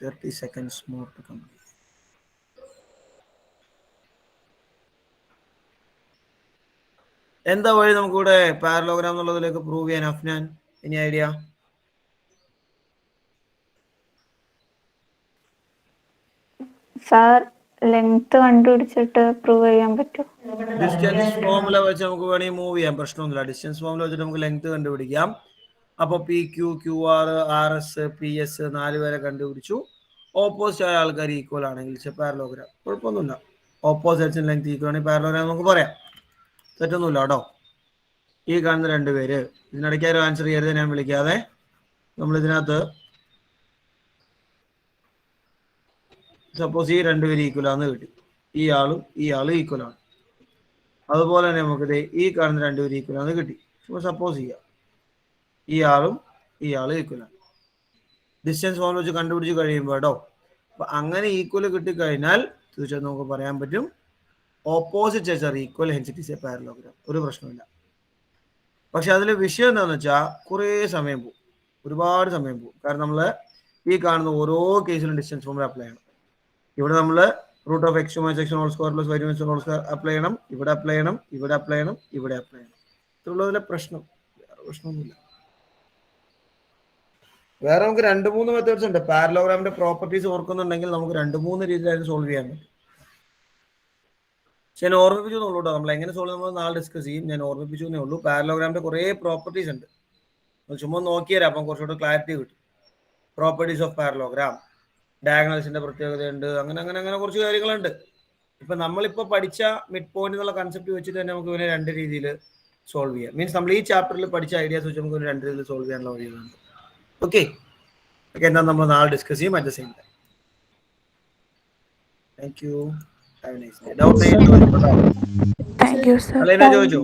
Thirty seconds more to complete. എന്താ വഴി നമുക്കിവിടെ പാരലോഗ്രാം എന്നുള്ളതിലേക്ക് പ്രൂവ് ചെയ്യാൻ? അഫ്നാൻ, ഇനി ഐഡിയ? സാർ ലെങ്ത് കണ്ടുപിടിച്ചിട്ട് പ്രൂവ് ചെയ്യാൻ പറ്റും. ഡിസ്റ്റൻസ് ഫോർമുല വെച്ച് നമുക്ക് വേണമെങ്കിൽ മൂവ് ചെയ്യാം, പ്രശ്നമൊന്നുമില്ല. ഡിസ്റ്റൻസ് ഫോർമുല വെച്ചിട്ട് നമുക്ക് ലെങ്ത് കണ്ടുപിടിക്കാം. അപ്പോൾ P Q, Q R, R S, P S 4 പേരെ കണ്ടുപിടിച്ചു. ഓപ്പോസിറ്റ് ആയ ആൾക്കാർ ഈക്വൽ ആണെങ്കിൽ പാരലോഗ്രാം, കുഴപ്പമൊന്നുമില്ല. ഓപ്പോസിറ്റ് ലെങ്ത് ഈക്വൽ ആണെങ്കിൽ പാരലോഗ്രാം നമുക്ക് പറയാം, തെറ്റൊന്നുമില്ല കേട്ടോ. ഈ കാണുന്ന 2 പേര്, ഇതിനിടയ്ക്ക് ആരും ആൻസർ ചെയ്യരുത്, ഞാൻ വിളിക്കാതെ. നമ്മൾ ഇതിനകത്ത് സപ്പോസ് ഈ 2 പേര് ഈക്വൽ ആണെന്ന് കിട്ടി, ഈ ആളും ഈക്വൽ ആണ്. അതുപോലെ തന്നെ നമുക്ക് ഈ കാണുന്ന 2 പേര് ഈക്വൽ ആണെന്ന് കിട്ടി. സപ്പോസ് ചെയ്യാം ഈ ആളും ഈക്വൽ ആണ്. ഡിസ്റ്റൻസ് ഫോർമുല വെച്ച് കണ്ടുപിടിച്ച് കഴിയുമ്പോൾ കേട്ടോ. അപ്പൊ അങ്ങനെ ഈക്വൽ കിട്ടിക്കഴിഞ്ഞാൽ തീർച്ചയായും നമുക്ക് പറയാൻ പറ്റും opposite sets R equal, hence it is A parallelogram. ഒരു പ്രശ്നമില്ല. പക്ഷെ അതിലെ വിഷയം എന്താണെന്ന് വെച്ചാൽ കുറേ സമയം പോകും, ഒരുപാട് സമയം പോകും. കാരണം നമ്മൾ ഈ കാണുന്ന ഓരോ കേസിലും ഡിസ്റ്റൻസ് ഫോർമുല അപ്ലൈ ചെയ്യണം. ഇവിടെ നമ്മൾ root of X minus X whole square plus Y minus whole square apply ചെയ്യണം, ഇവിടെ അപ്ലൈ ചെയ്യണം, ഇവിടെ അപ്ലൈ ചെയ്യണം, ഇവിടെ അപ്ലൈ ചെയ്യണം. ഇത്രയുള്ളതിലെ പ്രശ്നം, വേറെ പ്രശ്നമൊന്നുമില്ല. വേറെ നമുക്ക് 2-3 മെത്തേഡ്സ് ഉണ്ട്. പാരലോഗ്രാമിന്റെ പ്രോപ്പർട്ടീസ് ഓർക്കുന്നുണ്ടെങ്കിൽ നമുക്ക് 2-3 രീതിയിലായിട്ട് സോൾവ് ചെയ്യാൻ പറ്റും. പക്ഷെ ഞാൻ ഓർമ്മിപ്പിച്ചു എന്നുള്ളൂ കേട്ടോ. നമ്മൾ എങ്ങനെ സോൾവ് നമ്മൾ നാളെ ഡിസ്കസ് ചെയ്യും. ഞാൻ ഓർമ്മിപ്പിച്ചു എന്നേ ഉള്ളൂ. പാരലോഗ്രാമിന്റെ കുറേ പ്രോപ്പർട്ടീസ് ഉണ്ട്, ചുമ്മാ നോക്കിയാൽ അപ്പം കുറച്ചുകൂടെ ക്ലാരിറ്റി കിട്ടും. പ്രോപ്പർട്ടീസ് ഓഫ് പാരലോഗ്രാം, ഡയഗണൽസിന്റെ പ്രത്യേകതയുണ്ട്, അങ്ങനെ കുറച്ച് കാര്യങ്ങളുണ്ട്. ഇപ്പൊ നമ്മളിപ്പോ പഠിച്ച മിഡ് പോയിന്റ് എന്നുള്ള കൺസെപ്റ്റ് വെച്ചിട്ട് തന്നെ നമുക്ക് ഇവനെ 2 രീതിയിൽ സോൾവ് ചെയ്യാം. മീൻസ് നമ്മൾ ഈ ചാപ്റ്ററിൽ പഠിച്ച ഐഡിയാസ് വെച്ച് നമുക്ക് 2 രീതിയിൽ സോൾവ് ചെയ്യാനുള്ള വഴികളുണ്ട്. ഓക്കെ, എന്താ നമ്മൾ നാളെ ഡിസ്കസ് ചെയ്യും at the same time. Thank you. Have a nice day. Doubt ചോദിച്ചോ? Thank you sir. ചോദിച്ചോ?